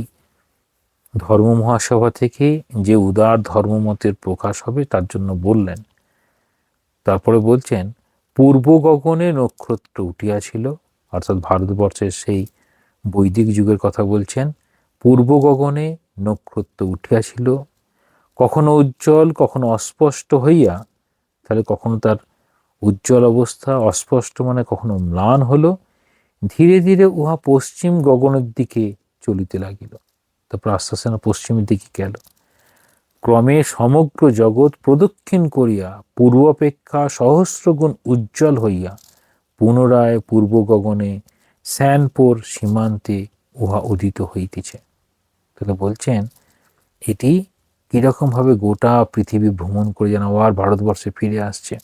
ধর্ম মহাসভা থেকে যে উদার ধর্মমতের প্রকাশ হবে তার জন্য বললেন। তারপরে বলছেন, পূর্ব গগনে নক্ষত্র উঠিয়াছিল, অর্থাৎ ভারতবর্ষের সেই বৈদিক যুগের কথা বলছেন। পূর্ব গগনে নক্ষত্র উঠিয়াছিল, কখনো উজ্জ্বল কখনো অস্পষ্ট হইয়া, তাহলে কখনো তার উজ্জ্বল অবস্থা, অস্পষ্ট মানে কখনো ম্লান হলো, ধীরে ধীরে উহা পশ্চিম গগনের দিকে চলিতে লাগিল। তারপর আস্তে আস্তে পশ্চিমের দিকে গেল। ক্রমে সমগ্র জগৎ প্রদক্ষিণ করিয়া পূর্বাপেক্ষা সহস্রগুণ উজ্জ্বল হইয়া পুনরায় পূর্ব গগনে স্যানপোর সীমান্তে উহা উদিত হইতেছে। তাহলে বলছেন এটি কীরকমভাবে গোটা পৃথিবী ভ্রমণ করে যেন আবার ভারতবর্ষে ফিরে আসছে।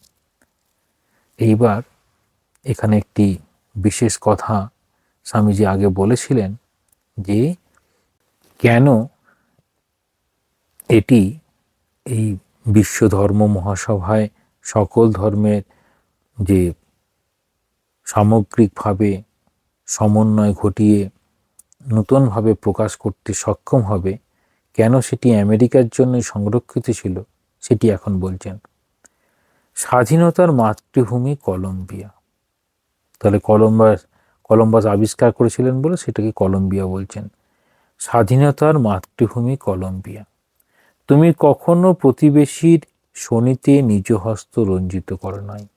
এইবার এখানে একটি বিশেষ কথা স্বামীজি আগে বলেছিলেন, যে কেন এটি এই বিশ্ব ধর্ম মহাসভায় সকল ধর্মের যে সামগ্রিকভাবে সমন্বয় ঘটিয়ে নতুনভাবে প্রকাশ করতে সক্ষম হবে, কেন সেটি আমেরিকার জন্য সংরক্ষিত ছিল সেটি এখন বলছেন। স্বাধীনতার মাতৃভূমি কলম্বিয়া। তাহলে কলম্বাস আবিষ্কার করেছিলেন বলে সেটাকে কলম্বিয়া বলছেন। স্বাধীনতার মাতৃভূমি কলম্বিয়া। তুমি কখনো প্রতিবেশীর শনিতে নিজ হস্ত রঞ্জিত করো নাই।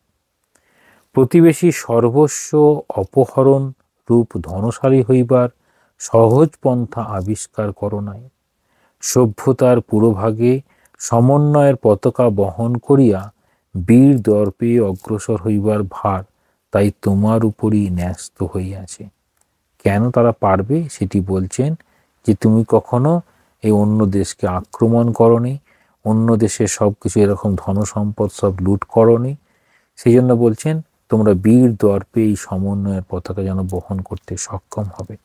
প্রতিবেশী সর্বস্ব অপহরণ রূপ ধনশালী হইবার সহজ পন্থা আবিষ্কার করো নাই। সভ্যতার পুরোভাগে সমন্বয়ের পতাকা বহন করিয়া বীর দর্পে অগ্রসর হইবার ভার তাই তোমার উপরই ন্যস্ত হইয়াছে। কেন তারা পারবে সেটি বলছেন যে তুমি কখনো এই অন্য দেশকে আক্রমণ করনি, অন্য দেশের সব কিছু এরকম ধনসম্পদ সব লুট করনি। সেই জন্য বলছেন তোমরা বীর দর্পে এই সমন্বয়ের পতাকা যেন বহন করতে সক্ষম হবে।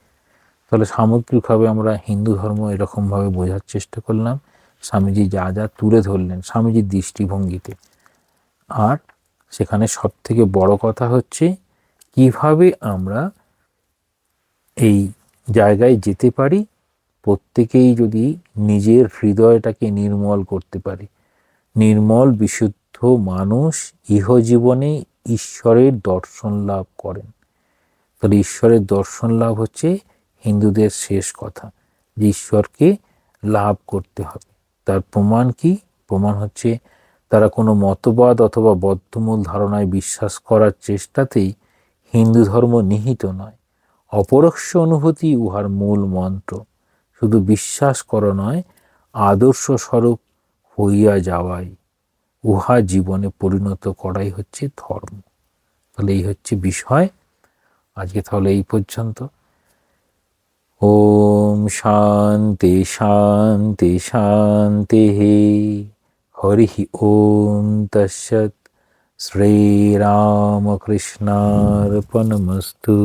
তাহলে সামগ্রিকভাবে আমরা হিন্দু ধর্ম এরকমভাবে বোঝার চেষ্টা করলাম, স্বামীজি যা যা তুলে ধরলেন স্বামীজির দৃষ্টিভঙ্গিতে। আর সেখানে সব থেকে বড় কথা হচ্ছে কিভাবে আমরা এই জায়গায় যেতে পারি, প্রত্যেকেই যদি নিজের হৃদয়টাকে নির্মল করতে পারি। নির্মল বিশুদ্ধ মানুষ ইহজীবনে ঈশ্বরের দর্শন লাভ করেন। তাহলে ঈশ্বরের দর্শন লাভ হচ্ছে হিন্দুদের শেষ কথা, যে ঈশ্বরকে লাভ করতে হবে। তার প্রমাণ কি? প্রমাণ হচ্ছে তারা কোনো মতবাদ অথবা বদ্ধমূল ধারণায় বিশ্বাস করার চেষ্টাতেই হিন্দু ধর্ম নিহিত নয়। অপরোক্ষ অনুভূতি উহার মূল মন্ত্র। শুধু বিশ্বাস করা নয়, আদর্শ স্বরূপ হইয়া যাওয়াই, উহা জীবনে পরিণত করাই হচ্ছে ধর্ম। তাহলে এই হচ্ছে বিষয়। আজকে তাহলে এই পর্যন্ত। ওম শান্তি শান্তি শান্তি। হরি ওম তৎসৎ। শ্রীরামকৃষ্ণার্পণমস্তু।